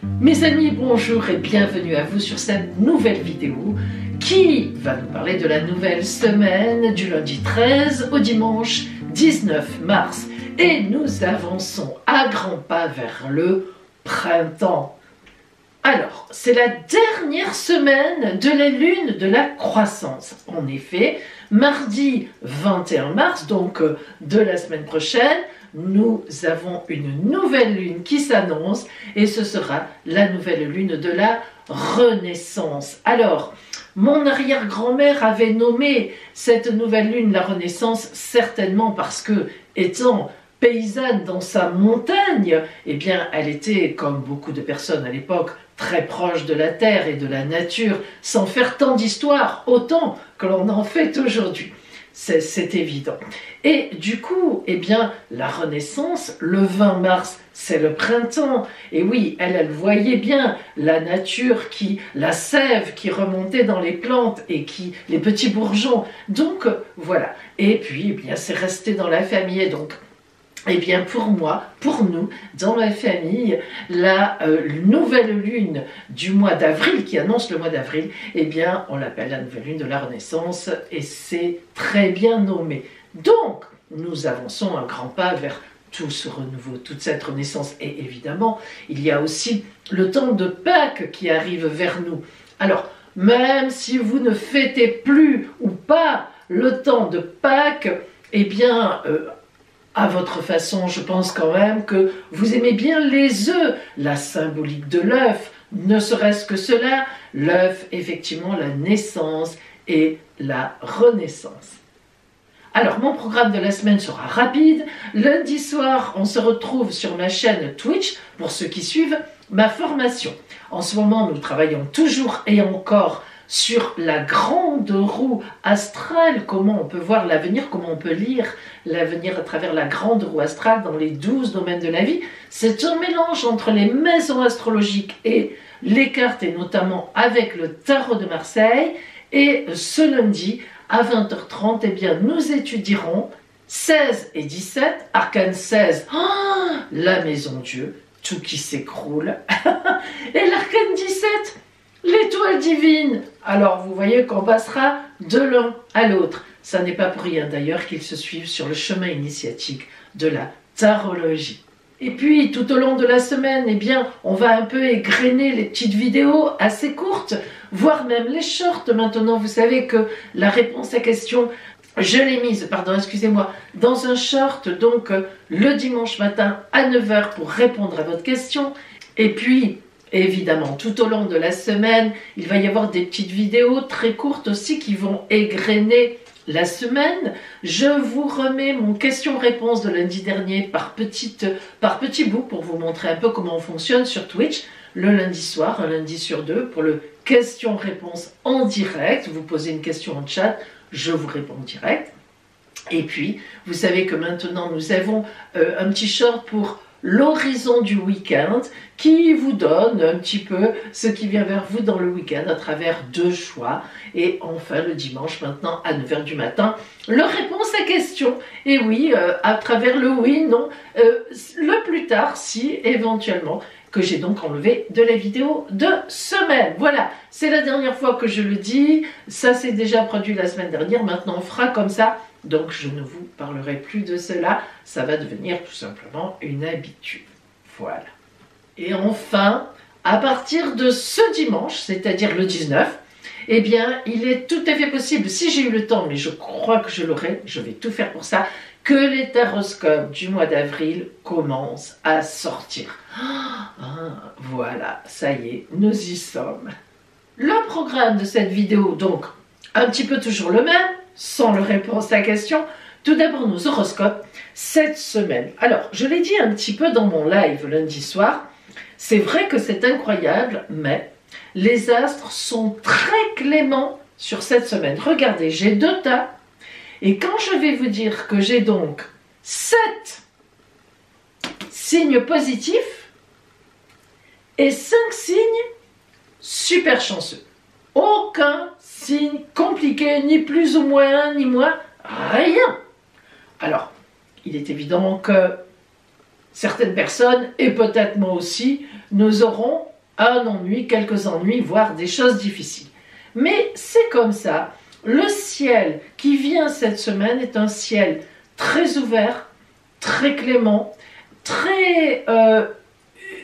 Mes amis, bonjour et bienvenue à vous sur cette nouvelle vidéo qui va nous parler de la nouvelle semaine du lundi 13 au dimanche 19 mars. Et nous avançons à grands pas vers le printemps. Alors, c'est la dernière semaine de la lune de la croissance. En effet, mardi 21 mars, donc de la semaine prochaine, nous avons une nouvelle lune qui s'annonce et ce sera la nouvelle lune de la Renaissance. Alors, mon arrière-grand-mère avait nommé cette nouvelle lune la Renaissance certainement parce que, étant paysanne dans sa montagne, eh bien, elle était, comme beaucoup de personnes à l'époque, très proche de la terre et de la nature, sans faire tant d'histoire, autant que l'on en fait aujourd'hui. C'est évident. Et du coup, eh bien, la Renaissance, le 20 mars, c'est le printemps. Et oui, elle voyait bien la nature, la sève qui remontait dans les plantes et les petits bourgeons. Donc, voilà. Et puis, eh bien, c'est resté dans la famille. Et donc, eh bien, pour moi, pour nous, dans ma famille, la nouvelle lune du mois d'avril, qui annonce le mois d'avril, eh bien, on l'appelle la nouvelle lune de la Renaissance, et c'est très bien nommé. Donc, nous avançons un grand pas vers tout ce renouveau, toute cette renaissance. Et évidemment, il y a aussi le temps de Pâques qui arrive vers nous. Alors, même si vous ne fêtez plus ou pas le temps de Pâques, eh bien, à votre façon, je pense quand même que vous aimez bien les œufs, la symbolique de l'œuf, ne serait-ce que cela, l'œuf, effectivement, la naissance et la renaissance. Alors, mon programme de la semaine sera rapide. Lundi soir, on se retrouve sur ma chaîne Twitch, pour ceux qui suivent ma formation. En ce moment, nous travaillons toujours et encore sur la grande roue astrale, comment on peut voir l'avenir, comment on peut lire l'avenir à travers la grande roue astrale dans les 12 domaines de la vie. C'est un mélange entre les maisons astrologiques et les cartes, et notamment avec le tarot de Marseille. Et ce lundi, à 20h30, eh bien, nous étudierons 16 et 17, arcane 16, la maison Dieu, tout qui s'écroule, et l'arcane 17, l'étoile divine. Alors vous voyez qu'on passera de l'un à l'autre. Ça n'est pas pour rien d'ailleurs qu'ils se suivent sur le chemin initiatique de la tarologie. Et puis tout au long de la semaine, eh bien, on va un peu égrener les petites vidéos assez courtes, voire même les shorts. Maintenant, vous savez que la réponse à question, je l'ai mise, pardon, excusez-moi, dans un short, donc le dimanche matin à 9h pour répondre à votre question. Et puis, évidemment, tout au long de la semaine, il va y avoir des petites vidéos très courtes aussi qui vont égrener la semaine. Je vous remets mon question-réponse de lundi dernier par petits bouts pour vous montrer un peu comment on fonctionne sur Twitch. Le lundi soir, un lundi sur deux, pour le question-réponse en direct. Vous posez une question en chat, je vous réponds en direct. Et puis, vous savez que maintenant, nous avons un petit short pour l'horizon du week-end qui vous donne un petit peu ce qui vient vers vous dans le week-end à travers deux choix. Et enfin le dimanche maintenant à 9h du matin, leur réponse à question. Et oui, à travers le oui, non, le plus tard si éventuellement, que j'ai donc enlevé de la vidéo de semaine. Voilà, c'est la dernière fois que je le dis, ça s'est déjà produit la semaine dernière, maintenant on fera comme ça. Donc je ne vous parlerai plus de cela, ça va devenir tout simplement une habitude. Voilà. Et enfin, à partir de ce dimanche, c'est-à-dire le 19, eh bien, il est tout à fait possible, si j'ai eu le temps, mais je crois que je l'aurai, je vais tout faire pour ça, que les taroscopes du mois d'avril commencent à sortir. Voilà, ça y est, nous y sommes. Le programme de cette vidéo, donc, un petit peu toujours le même, sans le réponse à la question. Tout d'abord, nos horoscopes, cette semaine. Alors, je l'ai dit un petit peu dans mon live lundi soir, c'est vrai que c'est incroyable, mais les astres sont très cléments sur cette semaine. Regardez, j'ai 2 tas, et quand je vais vous dire que j'ai donc 7 signes positifs et 5 signes super chanceux. Aucun signe compliqué, ni plus ou moins, ni moins, rien. Alors, il est évident que certaines personnes, et peut-être moi aussi, nous aurons un ennui, quelques ennuis, voire des choses difficiles. Mais c'est comme ça. Le ciel qui vient cette semaine est un ciel très ouvert, très clément, très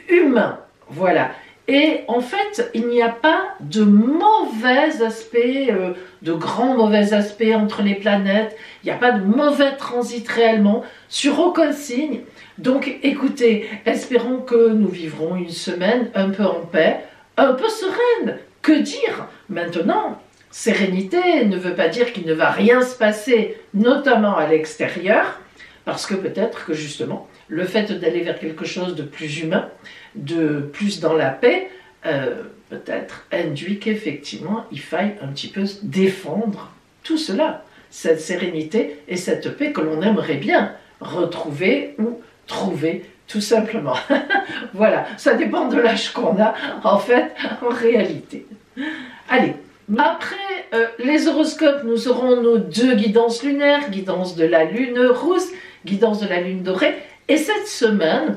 humain. Voilà. Et en fait, il n'y a pas de mauvais aspects, de grands mauvais aspects entre les planètes. Il n'y a pas de mauvais transit réellement sur aucun signe. Donc écoutez, espérons que nous vivrons une semaine un peu en paix, un peu sereine. Que dire maintenant? Sérénité ne veut pas dire qu'il ne va rien se passer, notamment à l'extérieur, parce que peut-être que justement, le fait d'aller vers quelque chose de plus humain, de plus dans la paix, peut-être induit qu'effectivement, il faille un petit peu défendre tout cela, cette sérénité et cette paix que l'on aimerait bien retrouver ou trouver tout simplement. Voilà, ça dépend de l'âge qu'on a, en fait, en réalité. Allez, après les horoscopes, nous aurons nos 2 guidances lunaires, guidance de la lune rousse, guidance de la lune dorée. Et cette semaine,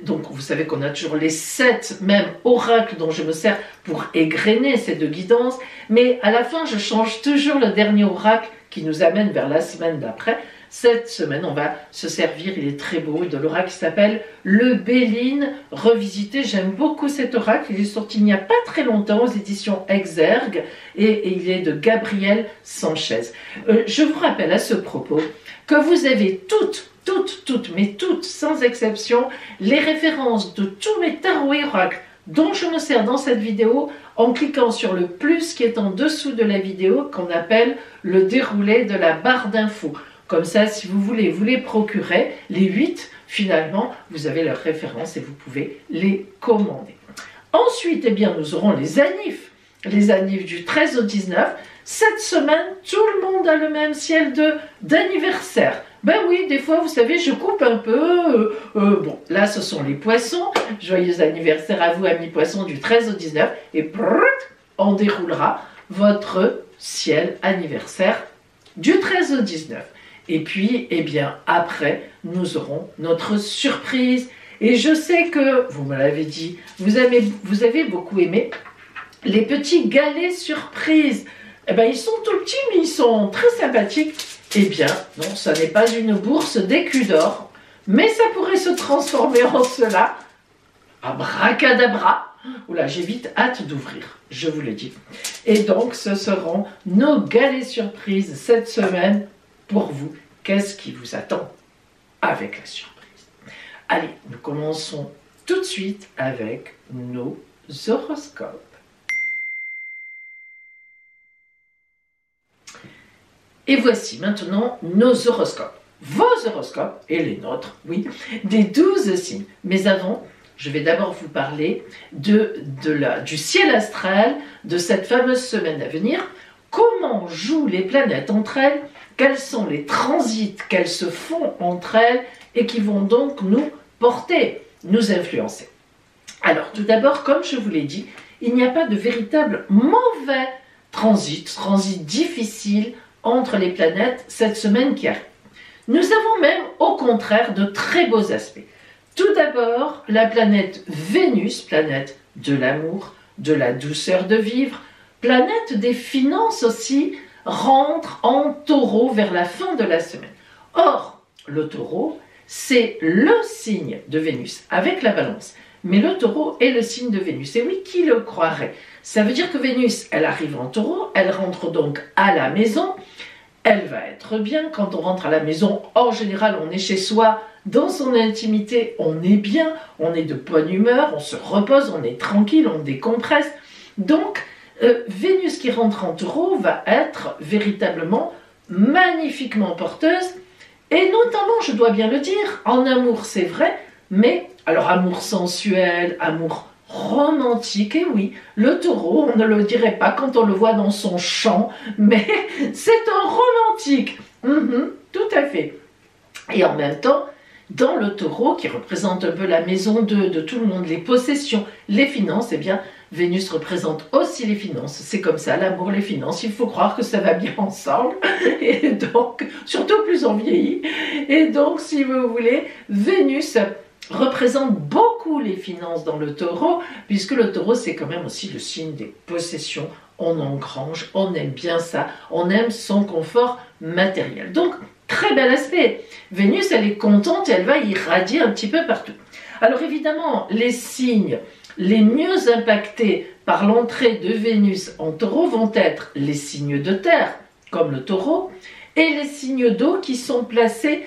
donc vous savez qu'on a toujours les 7 mêmes oracles dont je me sers pour égrener ces 2 guidances, mais à la fin, je change toujours le dernier oracle qui nous amène vers la semaine d'après. Cette semaine, on va se servir, il est très beau, de l'oracle qui s'appelle le Béline revisité. J'aime beaucoup cet oracle, il est sorti il n'y a pas très longtemps aux éditions Exergue et il est de Gabriel Sanchez. Je vous rappelle à ce propos que vous avez toutes, mais toutes, sans exception, les références de tous mes tarots et oracles dont je me sers dans cette vidéo en cliquant sur le plus qui est en dessous de la vidéo qu'on appelle le déroulé de la barre d'infos. Comme ça, si vous voulez vous les procurer, les 8, finalement, vous avez leurs références et vous pouvez les commander. Ensuite, eh bien, nous aurons les anifs du 13 au 19. Cette semaine, tout le monde a le même ciel d'anniversaire. Ben oui, des fois, vous savez, je coupe un peu. Bon, là, ce sont les poissons. Joyeux anniversaire à vous, amis poissons, du 13 au 19. Et brrrt, on déroulera votre ciel anniversaire du 13 au 19. Et puis, eh bien, après, nous aurons notre surprise. Et je sais que, vous me l'avez dit, vous avez beaucoup aimé les petits galets surprises. Eh bien, ils sont tout petits, mais ils sont très sympathiques. Eh bien, non, ça n'est pas une bourse d'écus d'or, mais ça pourrait se transformer en cela. Abracadabra. Oula, j'ai vite hâte d'ouvrir, je vous le dis. Et donc, ce seront nos galets surprises cette semaine. Pour vous, qu'est-ce qui vous attend avec la surprise? Allez, nous commençons tout de suite avec nos horoscopes. Et voici maintenant nos horoscopes. Vos horoscopes, et les nôtres, oui, des 12 signes. Mais avant, je vais d'abord vous parler du ciel astral de cette fameuse semaine à venir. Comment jouent les planètes entre elles? Quels sont les transits qu'elles se font entre elles et qui vont donc nous porter, nous influencer? Alors tout d'abord, comme je vous l'ai dit, il n'y a pas de véritable mauvais transit difficile entre les planètes cette semaine qui arrive. Nous avons même au contraire de très beaux aspects. Tout d'abord, la planète Vénus, planète de l'amour, de la douceur de vivre, planète des finances aussi, rentre en taureau vers la fin de la semaine. Or, le taureau, c'est le signe de Vénus avec la balance. Mais le taureau est le signe de Vénus. Et oui, qui le croirait? Ça veut dire que Vénus, elle arrive en taureau, elle rentre donc à la maison, elle va être bien. Quand on rentre à la maison, en général, on est chez soi, dans son intimité, on est bien, on est de bonne humeur, on se repose, on est tranquille, on décompresse. Donc, Vénus qui rentre en taureau va être véritablement magnifiquement porteuse, et notamment, je dois bien le dire, en amour c'est vrai, mais alors amour sensuel, amour romantique, et oui, le taureau, on ne le dirait pas quand on le voit dans son champ, mais c'est un romantique, tout à fait. Et en même temps, dans le taureau, qui représente un peu la maison de tout le monde, les possessions, les finances, eh bien, Vénus représente aussi les finances. C'est comme ça, l'amour, les finances, il faut croire que ça va bien ensemble. Et donc, surtout plus on vieillit. Et donc, si vous voulez, Vénus représente beaucoup les finances dans le taureau, puisque le taureau c'est quand même aussi le signe des possessions, on engrange, on aime bien ça, on aime son confort matériel. Donc très bel aspect, Vénus elle est contente et elle va irradier un petit peu partout. Alors évidemment les signes les mieux impactés par l'entrée de Vénus en taureau vont être les signes de terre, comme le taureau, et les signes d'eau qui sont placés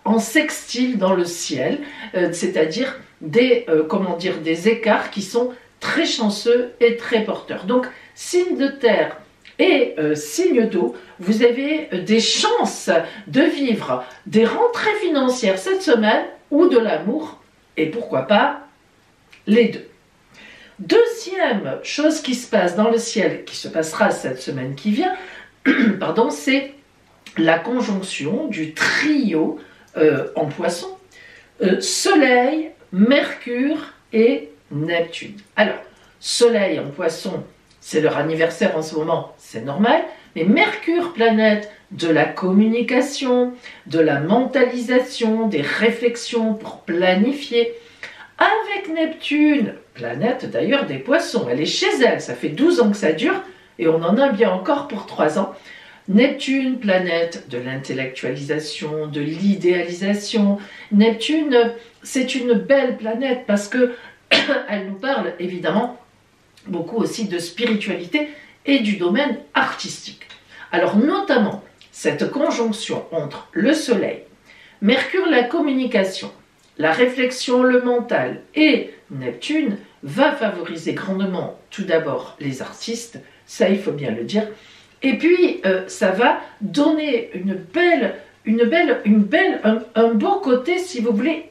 en sextile dans le ciel, c'est-à-dire des écarts qui sont très chanceux et très porteurs. Donc, signe de terre et signe d'eau, vous avez des chances de vivre des rentrées financières cette semaine ou de l'amour, et pourquoi pas les deux. Deuxième chose qui se passe dans le ciel, qui se passera cette semaine qui vient, pardon, c'est la conjonction du trio en poisson, Soleil, Mercure et Neptune. Alors, Soleil en poisson, c'est leur anniversaire en ce moment, c'est normal, mais Mercure, planète de la communication, de la mentalisation, des réflexions pour planifier, avec Neptune, planète d'ailleurs des poissons, elle est chez elle, ça fait 12 ans que ça dure, et on en a bien encore pour 3 ans. Neptune, planète de l'intellectualisation, de l'idéalisation. Neptune, c'est une belle planète parce que elle nous parle évidemment beaucoup aussi de spiritualité et du domaine artistique. Alors notamment, cette conjonction entre le Soleil, Mercure, la communication, la réflexion, le mental et Neptune va favoriser grandement tout d'abord les artistes, ça il faut bien le dire, et puis ça va donner un beau côté, si vous voulez,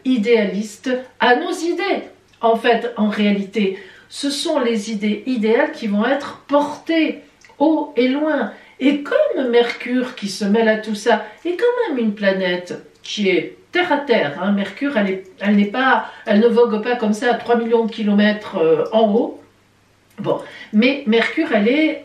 idéaliste à nos idées. En fait, en réalité, ce sont les idées idéales qui vont être portées haut et loin. Et comme Mercure qui se mêle à tout ça est quand même une planète qui est terre à terre, hein. Mercure, elle ne vogue pas comme ça à 3 millions de kilomètres en haut. Bon, mais Mercure, elle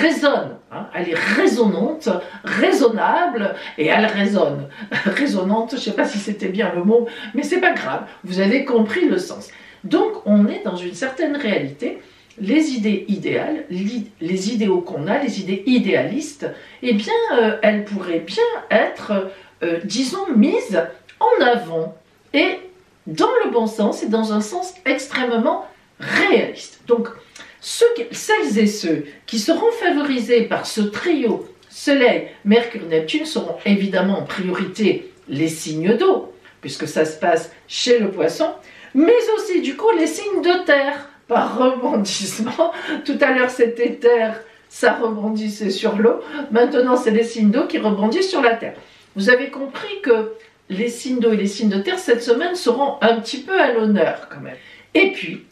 résonne, hein, elle est résonante, raisonnable, et elle résonne. Résonante, je ne sais pas si c'était bien le mot, mais c'est pas grave, vous avez compris le sens. Donc, on est dans une certaine réalité. Les idées idéales, les idéaux qu'on a, les idées idéalistes, eh bien, elles pourraient bien être, disons, mises en avant, et dans le bon sens, et dans un sens extrêmement réaliste. Donc, celles et ceux qui seront favorisés par ce trio Soleil, Mercure, Neptune seront évidemment en priorité les signes d'eau, puisque ça se passe chez le poisson, mais aussi du coup les signes de terre, par rebondissement. Tout à l'heure c'était terre, ça rebondissait sur l'eau, maintenant c'est les signes d'eau qui rebondissent sur la terre. Vous avez compris que les signes d'eau et les signes de terre cette semaine seront un petit peu à l'honneur quand même. Et puis,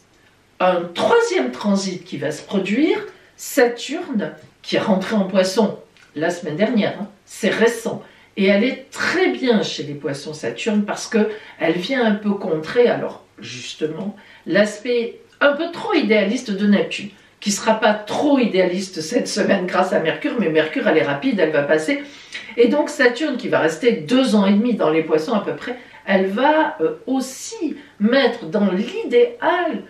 un troisième transit qui va se produire, Saturne, qui est rentré en poisson la semaine dernière, hein, c'est récent, et elle est très bien chez les poissons Saturne parce qu'elle vient un peu contrer, alors justement, l'aspect un peu trop idéaliste de Neptune, qui ne sera pas trop idéaliste cette semaine grâce à Mercure, mais Mercure elle est rapide, elle va passer, et donc Saturne qui va rester 2 ans et demi dans les poissons à peu près, elle va aussi mettre dans l'idéal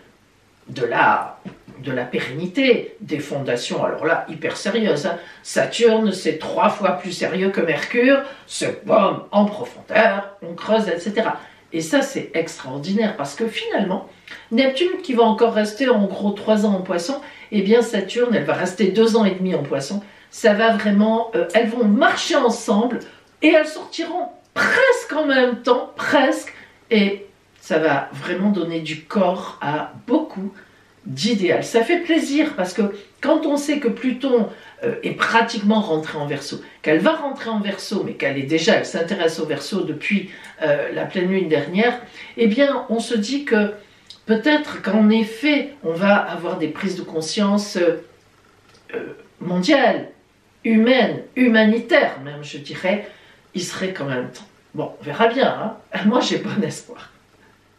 de la pérennité, des fondations, alors là, hyper sérieuses. Hein. Saturne, c'est 3 fois plus sérieux que Mercure, c'est boum, en profondeur, on creuse, etc. Et ça, c'est extraordinaire, parce que finalement, Neptune, qui va encore rester en gros 3 ans en poisson, eh bien Saturne, elle va rester 2 ans et demi en poisson, ça va vraiment, elles vont marcher ensemble, et elles sortiront presque en même temps, presque, et ça va vraiment donner du corps à beaucoup d'idéal. Ça fait plaisir parce que quand on sait que Pluton est pratiquement rentré en Verseau, qu'elle va rentrer en Verseau, mais elle s'intéresse au Verseau depuis la pleine lune dernière, eh bien on se dit que peut-être qu'en effet on va avoir des prises de conscience mondiales, humaines, humanitaires même je dirais, il serait quand même temps. Bon, on verra bien, hein. Moi j'ai bon espoir.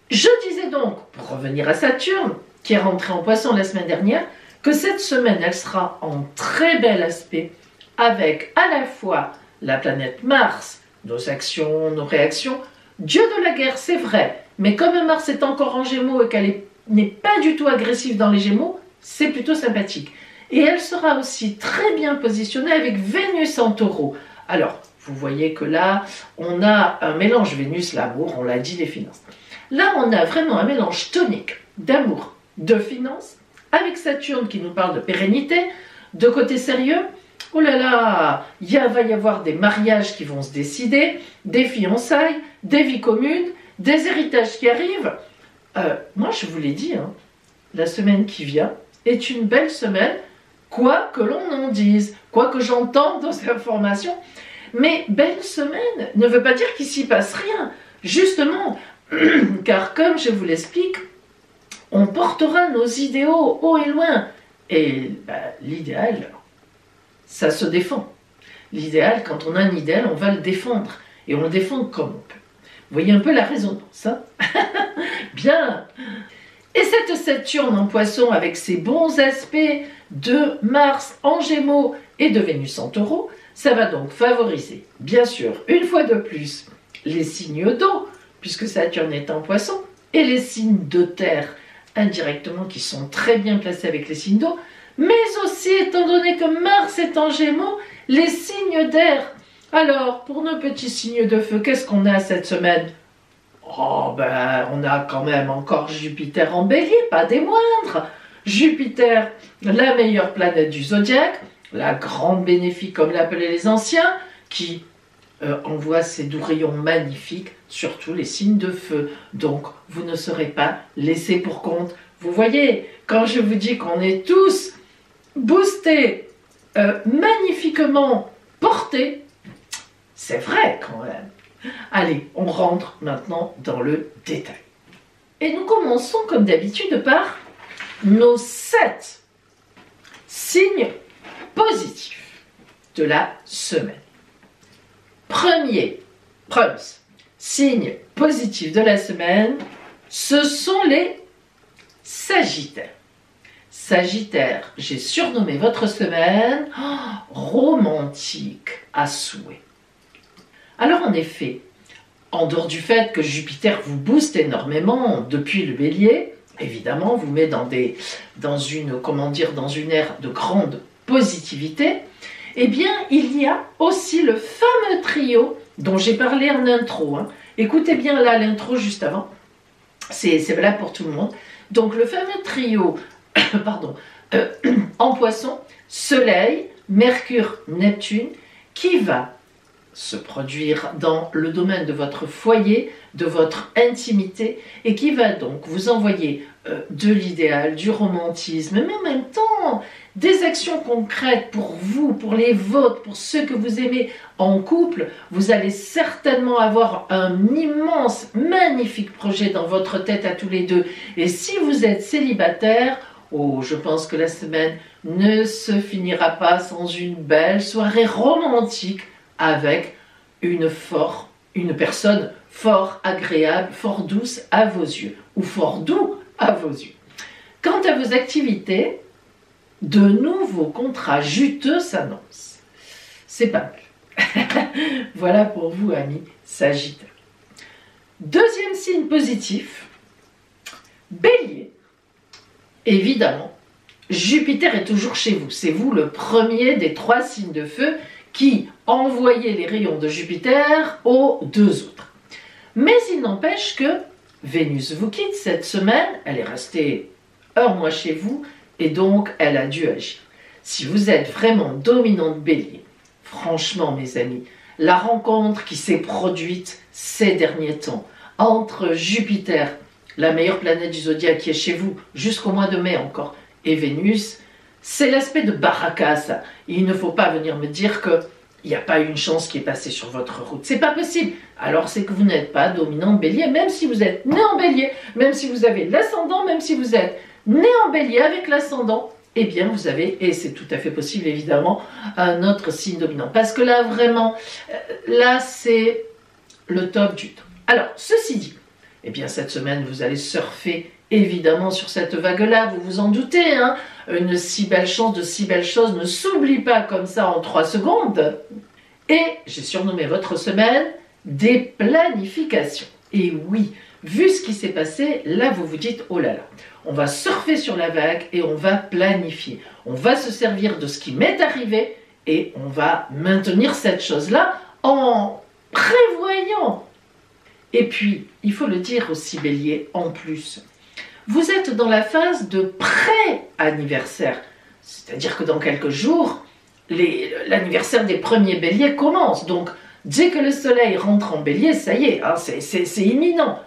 Je disais donc, pour revenir à Saturne, qui est rentré en poisson la semaine dernière, que cette semaine, elle sera en très bel aspect avec à la fois la planète Mars, nos actions, nos réactions, Dieu de la guerre, c'est vrai, mais comme Mars est encore en Gémeaux et qu'elle n'est pas du tout agressive dans les Gémeaux, c'est plutôt sympathique. Et elle sera aussi très bien positionnée avec Vénus en Taureau. Alors, vous voyez que là, on a un mélange Vénus, l'amour, on l'a dit, les finances. Là, on a vraiment un mélange tonique d'amour, de finances, avec Saturne qui nous parle de pérennité, de côté sérieux. Oh là là, va y avoir des mariages qui vont se décider, des fiançailles, des vies communes, des héritages qui arrivent. Moi, je vous l'ai dit, hein, la semaine qui vient est une belle semaine, quoi que l'on en dise, quoi que j'entende dans ces informations. Mais belle semaine ne veut pas dire qu'il s'y passe rien. Justement, car comme je vous l'explique, on portera nos idéaux haut et loin. Et l'idéal, ça se défend. L'idéal, quand on a un idéal, on va le défendre. Et on le défend comme on peut. Vous voyez un peu la résonance, hein? Bien. Et cette Saturne en Poisson, avec ses bons aspects de Mars en Gémeaux et de Vénus en Taureau, ça va donc favoriser, bien sûr, une fois de plus, les signes d'eau, puisque Saturne est en Poisson, et les signes de terre, indirectement, qui sont très bien placés avec les signes d'eau, mais aussi, étant donné que Mars est en Gémeaux, les signes d'air. Alors, pour nos petits signes de feu, qu'est-ce qu'on a cette semaine? Oh, on a quand même encore Jupiter en Bélier, pas des moindres. Jupiter, la meilleure planète du zodiaque, la grande bénéfique, comme l'appelaient les anciens, qui envoie ses doux rayons magnifiques sur tous les signes de feu. Donc, vous ne serez pas laissés pour compte. Vous voyez, quand je vous dis qu'on est tous boostés, magnifiquement portés, c'est vrai quand même. Allez, on rentre maintenant dans le détail. Et nous commençons comme d'habitude par nos 7 signes positifs de la semaine. Premier signe positif de la semaine, ce sont les Sagittaires. Sagittaire, j'ai surnommé votre semaine romantique à souhait. Alors en effet, en dehors du fait que Jupiter vous booste énormément depuis le Bélier, évidemment vous met dans une ère de grande positivité, eh bien il y a aussi le fameux trio dont j'ai parlé en intro. Écoutez bien là l'intro juste avant, c'est valable pour tout le monde. Donc le fameux trio en Poisson, Soleil, Mercure, Neptune, qui va se produire dans le domaine de votre foyer, de votre intimité, et qui va donc vous envoyer de l'idéal, du romantisme, mais en même temps des actions concrètes pour vous, pour les vôtres, pour ceux que vous aimez en couple. Vous allez certainement avoir un immense, magnifique projet dans votre tête à tous les deux. Et si vous êtes célibataire, je pense que la semaine ne se finira pas sans une belle soirée romantique avec une personne fort agréable, fort douce à vos yeux, ou fort doux à vos yeux. Quant à vos activités, de nouveaux contrats juteux s'annoncent. C'est pas mal. Voilà pour vous, amis Sagittaires. Deuxième signe positif, Bélier. Évidemment, Jupiter est toujours chez vous. C'est vous le premier des 3 signes de feu qui envoyait les rayons de Jupiter aux 2 autres. Mais il n'empêche que Vénus vous quitte cette semaine, elle est restée un mois chez vous, et donc elle a dû agir. Si vous êtes vraiment dominante Bélier, franchement mes amis, la rencontre qui s'est produite ces derniers temps entre Jupiter, la meilleure planète du zodiaque qui est chez vous, jusqu'au mois de mai encore, et Vénus, c'est l'aspect de baraka, ça. Il ne faut pas venir me dire qu'il n'y a pas eu une chance qui est passée sur votre route. C'est pas possible. Alors c'est que vous n'êtes pas dominant Bélier, même si vous êtes né en Bélier, même si vous avez l'ascendant, même si vous êtes né en Bélier avec l'ascendant, eh bien vous avez, et c'est tout à fait possible évidemment, un autre signe dominant. Parce que là vraiment, là c'est le top du top. Alors, ceci dit, eh bien cette semaine vous allez surfer évidemment sur cette vague-là, vous vous en doutez, hein, une si belle chance, de si belles choses ne s'oublie pas comme ça en 3 secondes. Et j'ai surnommé votre semaine des planifications. Et oui, vu ce qui s'est passé, là vous vous dites, oh là là, on va surfer sur la vague et on va planifier. On va se servir de ce qui m'est arrivé et on va maintenir cette chose-là en prévoyant. Et puis, il faut le dire aussi, Bélier, en plus, vous êtes dans la phase de pré-anniversaire. C'est-à-dire que dans quelques jours, l'anniversaire des premiers Béliers commence. Donc, dès que le soleil rentre en Bélier, ça y est, hein, c'est imminent.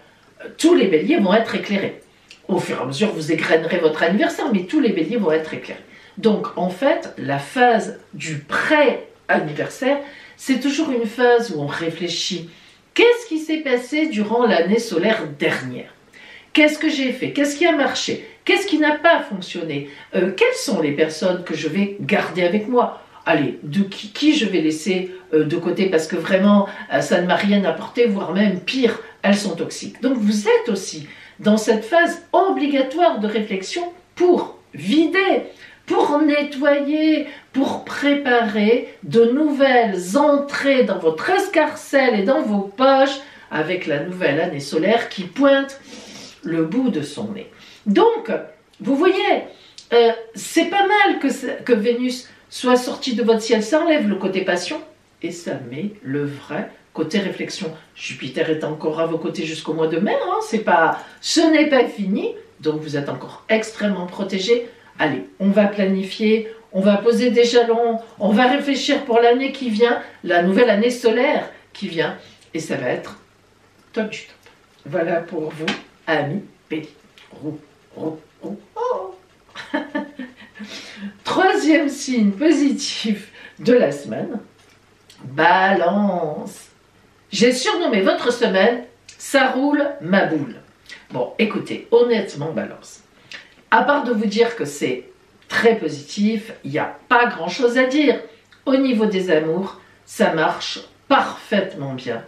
Tous les Béliers vont être éclairés. Au fur et à mesure, vous égrainerez votre anniversaire, mais tous les Béliers vont être éclairés. Donc, en fait, la phase du pré-anniversaire, c'est toujours une phase où on réfléchit. Qu'est-ce qui s'est passé durant l'année solaire dernière? Qu'est-ce que j'ai fait? Qu'est-ce qui a marché? Qu'est-ce qui n'a pas fonctionné? Quelles sont les personnes que je vais garder avec moi? Allez, de qui je vais laisser de côté parce que vraiment, ça ne m'a rien apporté, voire même pire, elles sont toxiques. Donc vous êtes aussi dans cette phase obligatoire de réflexion pour vider, pour nettoyer, pour préparer de nouvelles entrées dans votre escarcelle et dans vos poches avec la nouvelle année solaire qui pointe le bout de son nez. Donc, vous voyez, c'est pas mal que Vénus soit sortie de votre ciel, ça enlève le côté passion et ça met le vrai côté réflexion. Jupiter est encore à vos côtés jusqu'au mois de mai, hein, ce n'est pas fini, donc vous êtes encore extrêmement protégés. Allez, on va planifier, on va poser des jalons, on va réfléchir pour l'année qui vient, la nouvelle année solaire qui vient, et ça va être top du top. Voilà pour vous, amis Bélier. Oh. Troisième signe positif de la semaine, Balance. J'ai surnommé votre semaine « Ça roule ma boule ». Bon, écoutez, honnêtement, Balance. À part de vous dire que c'est très positif, il n'y a pas grand-chose à dire. Au niveau des amours, ça marche parfaitement bien.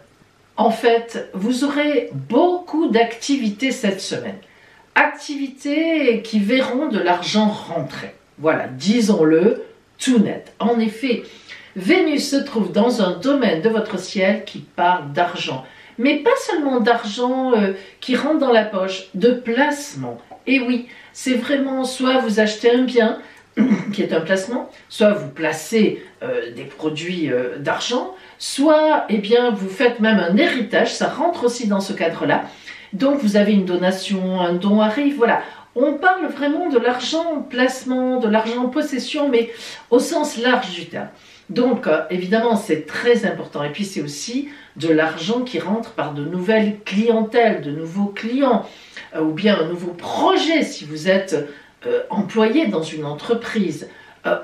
En fait, vous aurez beaucoup d'activités cette semaine. Activités qui verront de l'argent rentrer. Voilà, disons-le tout net. En effet, Vénus se trouve dans un domaine de votre ciel qui parle d'argent. Mais pas seulement d'argent qui rentre dans la poche, de placement. Et oui, c'est vraiment soit vous achetez un bien qui est un placement, soit vous placez des produits d'argent, soit eh bien, vous faites même un héritage, ça rentre aussi dans ce cadre-là. Donc vous avez une donation, un don arrive, voilà. On parle vraiment de l'argent placement, de l'argent possession, mais au sens large du terme. Donc évidemment c'est très important. Et puis c'est aussi de l'argent qui rentre par de nouvelles clientèles, de nouveaux clients, ou bien un nouveau projet si vous êtes employé dans une entreprise.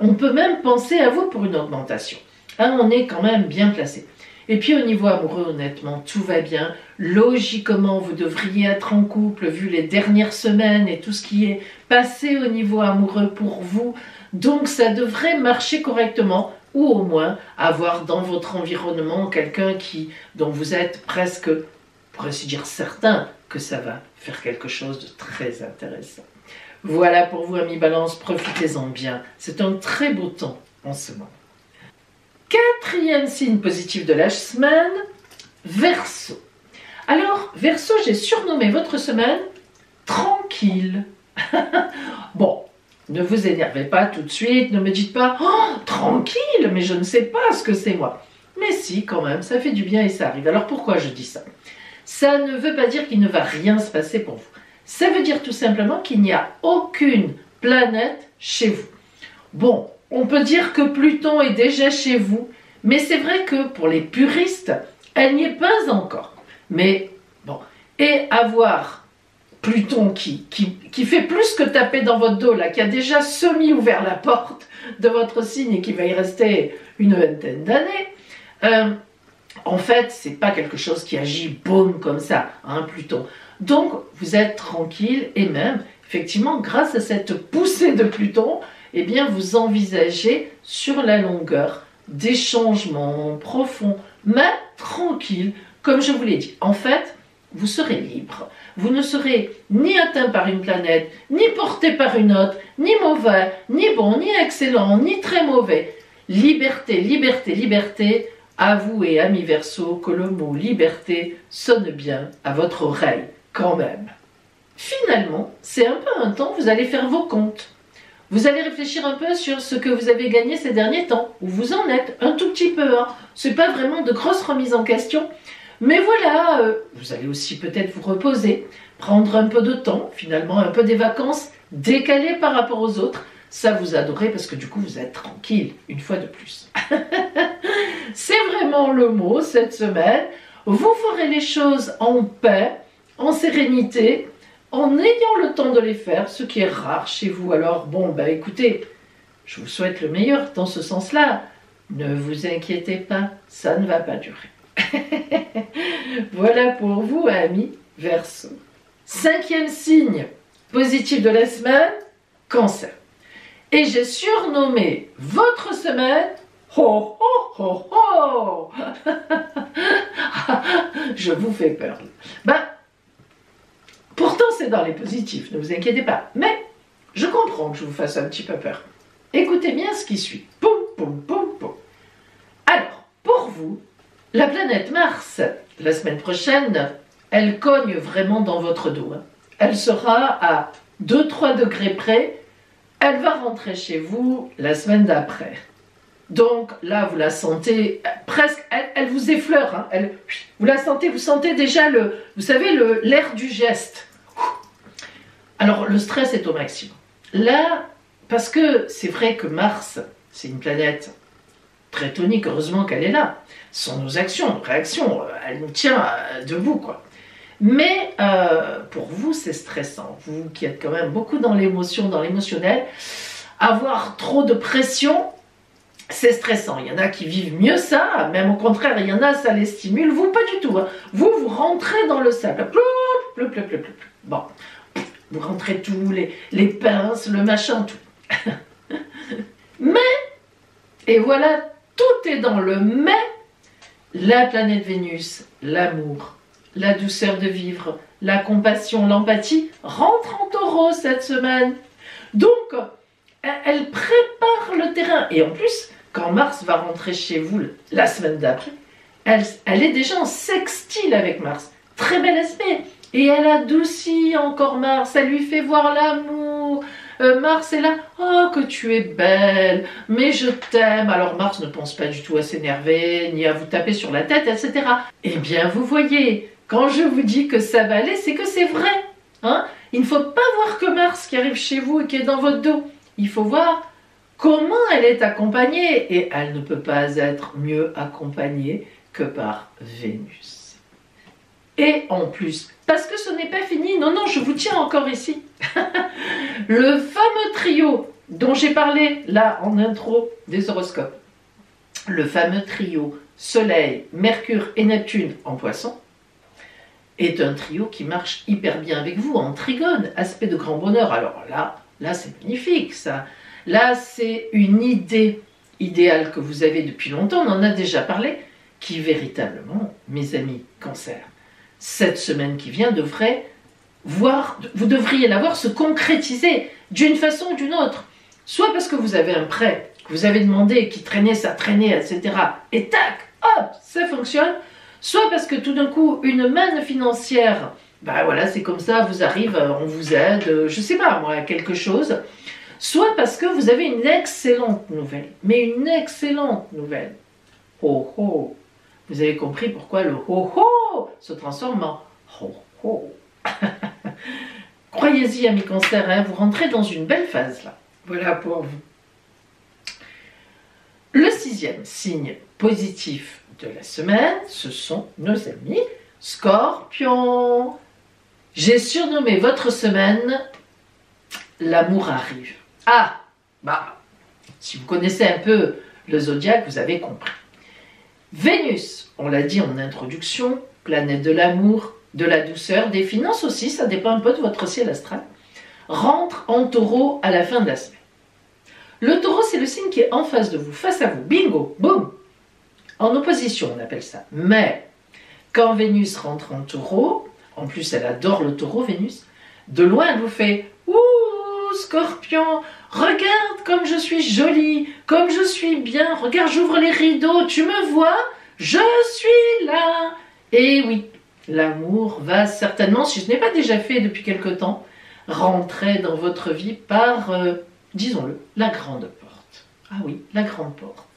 On peut même penser à vous pour une augmentation. Hein, on est quand même bien placé. Et puis au niveau amoureux, honnêtement, tout va bien. Logiquement, vous devriez être en couple vu les dernières semaines et tout ce qui est passé au niveau amoureux pour vous. Donc ça devrait marcher correctement ou au moins avoir dans votre environnement quelqu'un dont vous êtes presque, pour ainsi dire, certain que ça va faire quelque chose de très intéressant. Voilà pour vous, amis Balance, profitez-en bien. C'est un très beau temps en ce moment. Quatrième signe positif de la semaine, Verseau. Alors, Verseau, j'ai surnommé votre semaine tranquille. Bon, ne vous énervez pas tout de suite, ne me dites pas « Oh, tranquille, mais je ne sais pas ce que c'est moi ». Mais si, quand même, ça fait du bien et ça arrive. Alors pourquoi je dis ça? Ça ne veut pas dire qu'il ne va rien se passer pour vous. Ça veut dire tout simplement qu'il n'y a aucune planète chez vous. Bon, on peut dire que Pluton est déjà chez vous, mais c'est vrai que pour les puristes, elle n'y est pas encore. Mais bon, et avoir Pluton qui fait plus que taper dans votre dos, là, qui a déjà semi-ouvert la porte de votre signe et qui va y rester une vingtaine d'années, en fait, c'est pas quelque chose qui agit boum comme ça, hein, Pluton. Donc, vous êtes tranquille et même, effectivement, grâce à cette poussée de Pluton, eh bien, vous envisagez sur la longueur des changements profonds, mais tranquille, comme je vous l'ai dit. En fait, vous serez libre. Vous ne serez ni atteint par une planète, ni porté par une autre, ni mauvais, ni bon, ni excellent, ni très mauvais. Liberté, liberté, liberté, avouez, amis Verseau, que le mot liberté sonne bien à votre oreille, quand même. Finalement, c'est un peu un temps où vous allez faire vos comptes. Vous allez réfléchir un peu sur ce que vous avez gagné ces derniers temps, où vous en êtes, un tout petit peu. Hein. Ce n'est pas vraiment de grosses remises en question, mais voilà, vous allez aussi peut-être vous reposer, prendre un peu de temps, finalement un peu des vacances, décalées par rapport aux autres. Ça vous adorez parce que du coup vous êtes tranquille, une fois de plus. C'est vraiment le mot cette semaine. Vous ferez les choses en paix, en sérénité, en ayant le temps de les faire, ce qui est rare chez vous. Alors bon, bah écoutez, je vous souhaite le meilleur dans ce sens-là. Ne vous inquiétez pas, ça ne va pas durer. Voilà pour vous, amis Verseau. 5e signe positif de la semaine, Cancer. Et j'ai surnommé votre semaine Ho ho ho ho. Je vous fais peur. Ben, pourtant c'est dans les positifs, ne vous inquiétez pas. Mais je comprends que je vous fasse un petit peu peur. Écoutez bien ce qui suit. Poum, poum, poum, poum. Alors, pour vous, la planète Mars, la semaine prochaine, elle cogne vraiment dans votre dos. Hein. Elle sera à 2-3 degrés près. Elle va rentrer chez vous la semaine d'après. Donc là, vous la sentez presque, elle vous effleure. Hein, vous la sentez, vous sentez déjà vous savez, l'air du geste. Alors le stress est au maximum. Là, parce que c'est vrai que Mars, c'est une planète très tonique, heureusement qu'elle est là. Ce sont nos actions, nos réactions, elle nous tient debout, quoi. Mais pour vous, c'est stressant. Vous qui êtes quand même beaucoup dans l'émotion, dans l'émotionnel, avoir trop de pression, c'est stressant. Il y en a qui vivent mieux ça, même au contraire, il y en a, ça les stimule. Vous, pas du tout. Hein. Vous rentrez dans le sable. Bon, vous rentrez tout, les pinces, le machin, tout. Mais, et voilà, tout est dans le mais, la planète Vénus, l'amour, la douceur de vivre, la compassion, l'empathie rentre en Taureau cette semaine. Donc, elle prépare le terrain. Et en plus, quand Mars va rentrer chez vous la semaine d'après, elle est déjà en sextile avec Mars. Très bel aspect. Et elle adoucit encore Mars, elle lui fait voir l'amour. Mars est là, oh que tu es belle, mais je t'aime. Alors Mars ne pense pas du tout à s'énerver, ni à vous taper sur la tête, etc. Eh bien vous voyez, quand je vous dis que ça va aller, c'est que c'est vrai. Hein? Il ne faut pas voir que Mars qui arrive chez vous et qui est dans votre dos. Il faut voir comment elle est accompagnée. Et elle ne peut pas être mieux accompagnée que par Vénus. Et en plus, parce que ce n'est pas fini, non, non, je vous tiens encore ici. Le fameux trio dont j'ai parlé là en intro des horoscopes, le fameux trio Soleil, Mercure et Neptune en Poisson, est un trio qui marche hyper bien avec vous en Trigone, aspect de grand bonheur. Alors là c'est magnifique ça. Là c'est une idée idéale que vous avez depuis longtemps, on en a déjà parlé, qui véritablement, mes amis Cancer, cette semaine qui vient devrait vous devriez la voir se concrétiser d'une façon ou d'une autre. Soit parce que vous avez un prêt, que vous avez demandé, qui traînait, ça traînait, etc. Et tac, hop, ça fonctionne. Soit parce que tout d'un coup, une manne financière, ben voilà, c'est comme ça, vous arrive, on vous aide, je sais pas moi, quelque chose. Soit parce que vous avez une excellente nouvelle, mais une excellente nouvelle. Ho ho. Vous avez compris pourquoi le ho ho se transforme en ho ho. Croyez-y, amis Cancer, hein, vous rentrez dans une belle phase là. Voilà pour vous. Le 6e signe positif de la semaine, ce sont nos amis Scorpions. J'ai surnommé votre semaine l'amour arrive. Ah, bah, si vous connaissez un peu le zodiaque, vous avez compris. Vénus, on l'a dit en introduction, planète de l'amour, de la douceur, des finances aussi, ça dépend un peu de votre ciel astral, rentre en Taureau à la fin de la semaine. Le Taureau, c'est le signe qui est en face de vous, face à vous, bingo, boum. En opposition, on appelle ça. Mais quand Vénus rentre en Taureau, en plus elle adore le Taureau, Vénus, de loin elle vous fait « Ouh, Scorpion, regarde comme je suis jolie, comme je suis bien, regarde, j'ouvre les rideaux, tu me vois ? Je suis là. Et oui, l'amour va certainement, si je n'ai pas déjà fait depuis quelque temps, rentrer dans votre vie par, disons-le, la grande porte. Ah oui, la grande porte.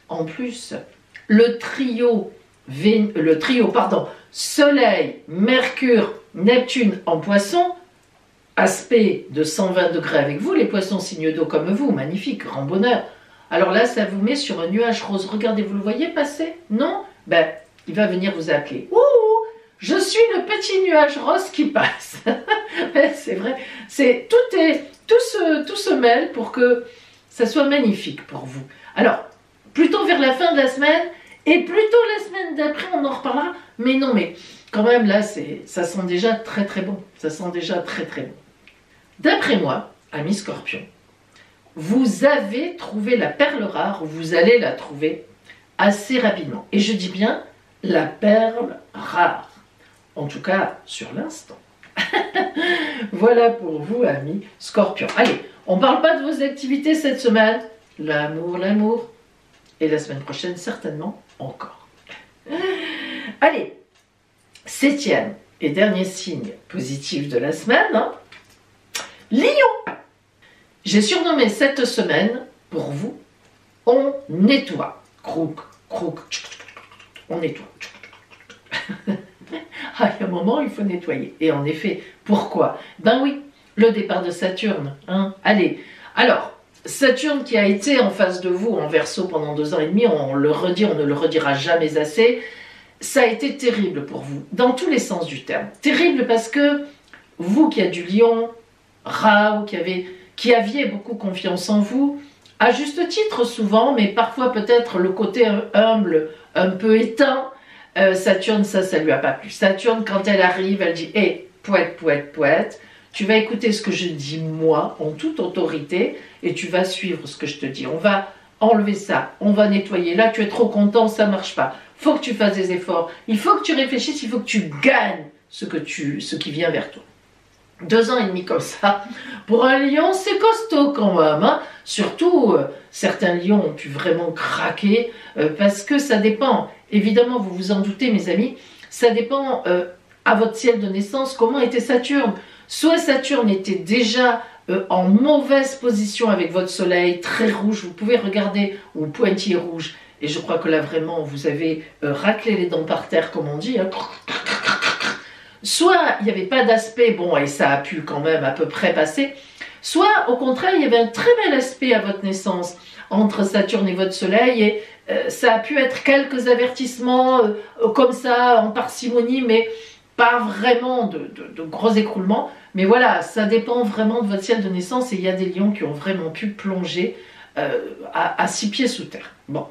En plus, le trio, Soleil, Mercure, Neptune en Poisson, aspect de 120 degrés avec vous, les poissons signes d'eau comme vous, magnifique, grand bonheur. Alors là, ça vous met sur un nuage rose. Regardez, vous le voyez passer? Non? Ben, il va venir vous appeler. Ouh, je suis le petit nuage rose qui passe. C'est vrai, tout se mêle pour que ça soit magnifique pour vous. Alors, plutôt vers la fin de la semaine, et plutôt la semaine d'après, on en reparlera. Mais non, mais quand même, là, ça sent déjà très très bon. Ça sent déjà très très bon. D'après moi, ami Scorpion, vous avez trouvé la perle rare, ou vous allez la trouver assez rapidement. Et je dis bien la perle rare. En tout cas, sur l'instant. Voilà pour vous, amis Scorpion. Allez, on ne parle pas de vos activités cette semaine. L'amour, l'amour. Et la semaine prochaine, certainement, encore. Allez, 7e et dernier signe positif de la semaine. Hein. Lion. J'ai surnommé cette semaine, pour vous, on nettoie. Crouk, crouk, on nettoie. Ah, il y a un moment, il faut nettoyer. Et en effet, pourquoi? Ben oui, le départ de Saturne. Hein. Allez, alors, Saturne qui a été en face de vous en Verseau pendant 2 ans et demi, on le redit, on ne le redira jamais assez, ça a été terrible pour vous, dans tous les sens du terme. Terrible parce que vous qui êtes du Lion, Rao, qui aviez beaucoup confiance en vous, à juste titre souvent, mais parfois peut-être le côté humble, un peu éteint, Saturne, ça lui a pas plu. Saturne, quand elle arrive, elle dit « Hé, poète, poète, poète, tu vas écouter ce que je dis moi, en toute autorité, et tu vas suivre ce que je te dis. On va enlever ça, on va nettoyer. Là, tu es trop content, ça marche pas. Faut que tu fasses des efforts. Il faut que tu réfléchisses, il faut que tu gagnes ce qui vient vers toi. » 2 ans et demi comme ça, pour un lion, c'est costaud quand même. Hein. Surtout, certains lions ont pu vraiment craquer, parce que ça dépend. Évidemment, vous vous en doutez, mes amis, ça dépend à votre ciel de naissance, comment était Saturne. Soit Saturne était déjà en mauvaise position avec votre soleil, très rouge, vous pouvez regarder, ou pointillé rouge, et je crois que là vraiment, vous avez raclé les dents par terre, comme on dit, hein. Soit il n'y avait pas d'aspect, bon, et ça a pu quand même à peu près passer, soit au contraire, il y avait un très bel aspect à votre naissance entre Saturne et votre soleil, et ça a pu être quelques avertissements comme ça, en parcimonie, mais pas vraiment de gros écroulements. Mais voilà, ça dépend vraiment de votre ciel de naissance, et il y a des lions qui ont vraiment pu plonger à 6 pieds sous terre. Bon,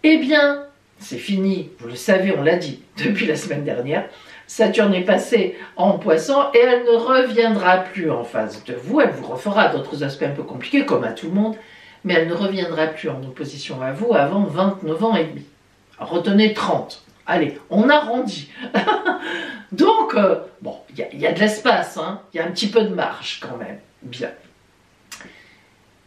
eh bien, c'est fini, vous le savez, on l'a dit depuis la semaine dernière. Saturne est passée en Poisson et elle ne reviendra plus en face de vous. Elle vous refera d'autres aspects un peu compliqués, comme à tout le monde, mais elle ne reviendra plus en opposition à vous avant 29 ans et demi. Retenez 30. Allez, on arrondit. Donc, bon, il y a de l'espace, hein, il y a un petit peu de marge quand même. Bien.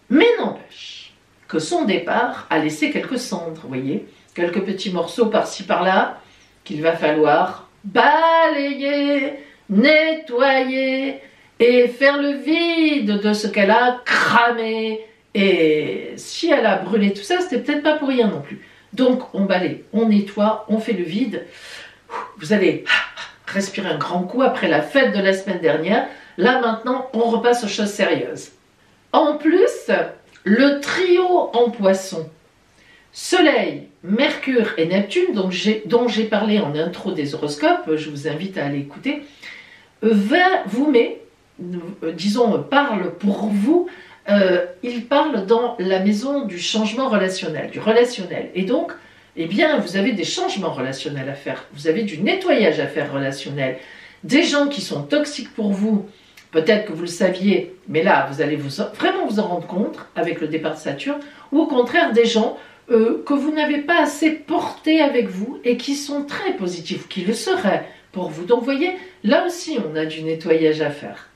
Mais n'empêche que son départ a laissé quelques cendres, vous voyez, quelques petits morceaux par-ci par-là qu'il va falloir balayer, nettoyer et faire le vide de ce qu'elle a cramé. Et si elle a brûlé tout ça, c'était peut-être pas pour rien non plus. Donc on balaye, on nettoie, on fait le vide. Vous allez respirer un grand coup après la fête de la semaine dernière. Là maintenant, on repasse aux choses sérieuses. En plus, le trio en Poisson, Soleil, Mercure et Neptune, dont j'ai parlé en intro des horoscopes, je vous invite à aller écouter, parle pour vous, il parle dans la maison du changement relationnel, du relationnel. Et donc, eh bien, vous avez des changements relationnels à faire, vous avez du nettoyage à faire relationnel, des gens qui sont toxiques pour vous, peut-être que vous le saviez, mais là, vous allez vraiment vous en rendre compte avec le départ de Saturne, ou au contraire des gens que vous n'avez pas assez portés avec vous et qui sont très positifs, qui le seraient pour vous. Donc, vous voyez, là aussi, on a du nettoyage à faire.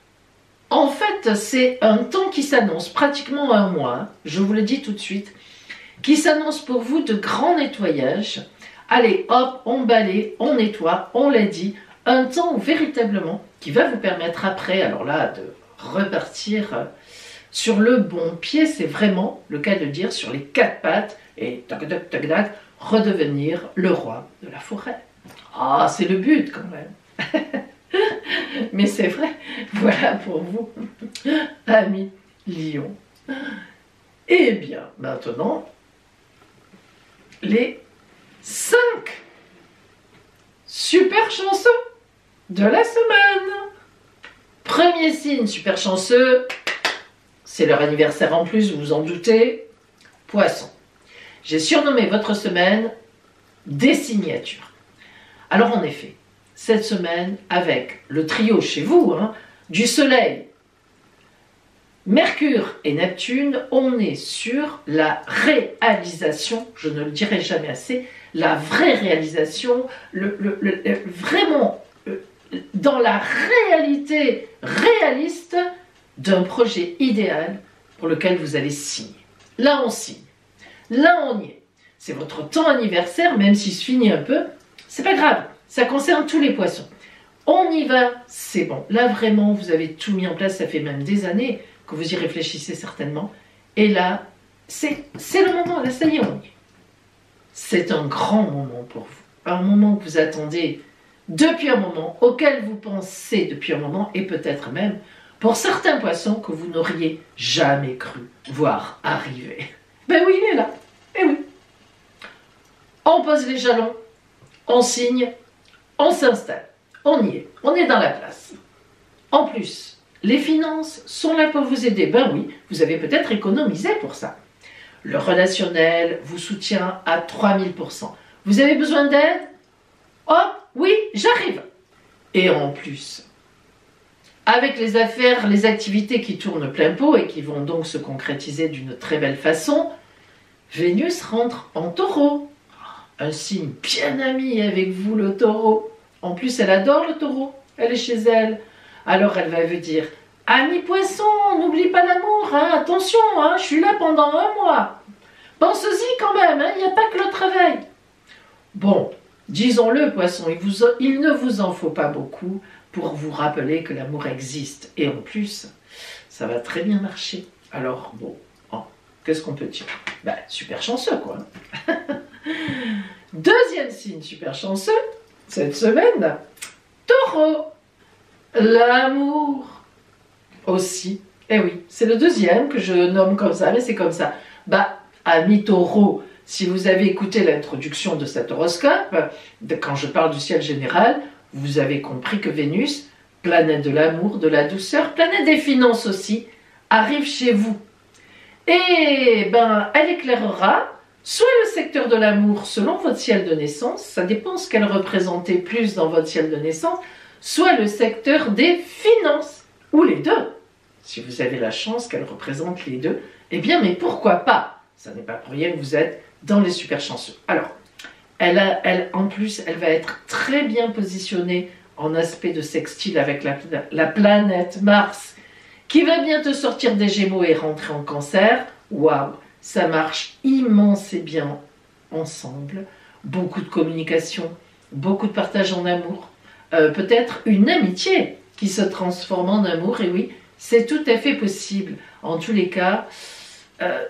En fait, c'est un temps qui s'annonce, pratiquement un mois, je vous le dis tout de suite, qui s'annonce pour vous de grands nettoyages allez hop, on balaye, on nettoie, on l'a dit, un temps véritablement qui va vous permettre après, alors là, de repartir sur le bon pied, c'est vraiment le cas de dire sur les 4 pattes et tac tac tac tac, redevenir le roi de la forêt. Ah, c'est le but quand même. Mais c'est vrai, voilà pour vous, amis lions. Et bien, maintenant, les 5 super chanceux de la semaine. Premier signe super chanceux, c'est leur anniversaire en plus, vous vous en doutez, Poisson. J'ai surnommé votre semaine des signatures. Alors en effet, cette semaine, avec le trio chez vous, du Soleil, Mercure et Neptune, on est sur la réalisation, je ne le dirai jamais assez, la vraie réalisation, vraiment dans la réalité réaliste d'un projet idéal pour lequel vous allez signer. Là, on signe. Là, on y est. C'est votre temps anniversaire, même s'il se finit un peu, c'est pas grave. Ça concerne tous les poissons. On y va, c'est bon. Là, vraiment, vous avez tout mis en place. Ça fait même des années que vous y réfléchissez certainement. Et là, c'est le moment. Là, ça y est, on y est. C'est un grand moment pour vous. Un moment que vous attendez depuis un moment, auquel vous pensez depuis un moment, et peut-être même pour certains poissons que vous n'auriez jamais cru voir arriver. Ben oui, il est là. Eh oui. On pose les jalons, on signe, on s'installe. On y est. On est dans la place. En plus, les finances sont là pour vous aider. Ben oui, vous avez peut-être économisé pour ça. Le relationnel vous soutient à 3000%. Vous avez besoin d'aide? Hop, oui, j'arrive. Et en plus, avec les affaires, les activités qui tournent plein pot et qui vont donc se concrétiser d'une très belle façon, Vénus rentre en Taureau. Un signe bien ami avec vous, le Taureau. En plus, elle adore le Taureau. Elle est chez elle. Alors, elle va vous dire, ami Poisson, n'oublie pas l'amour, attention, je suis là pendant 1 mois. Pense-y quand même, il n'y a pas que le travail. Bon, disons-le, Poisson, il ne vous en faut pas beaucoup pour vous rappeler que l'amour existe. Et en plus, ça va très bien marcher. Alors, bon, qu'est-ce qu'on peut dire? Ben, super chanceux, quoi. Deuxième signe super chanceux, cette semaine, Taureau. L'amour aussi. Eh oui, c'est le deuxième que je nomme comme ça, mais c'est comme ça. Bah, ami Taureau, si vous avez écouté l'introduction de cet horoscope, quand je parle du ciel général, vous avez compris que Vénus, planète de l'amour, de la douceur, planète des finances aussi, arrive chez vous. Et ben, elle éclairera soit le secteur de l'amour selon votre ciel de naissance, ça dépend ce qu'elle représentait plus dans votre ciel de naissance, soit le secteur des finances, ou les deux. Si vous avez la chance qu'elle représente les deux, eh bien, mais pourquoi pas? Ça n'est pas pour rien que vous êtes dans les super chanceux. Alors, en plus, elle va être très bien positionnée en aspect de sextile avec la planète Mars, qui va bientôt sortir des Gémeaux et rentrer en Cancer. Waouh, ça marche immense et bien ensemble. Beaucoup de communication, beaucoup de partage en amour. Peut-être une amitié qui se transforme en amour. Et oui, c'est tout à fait possible. En tous les cas,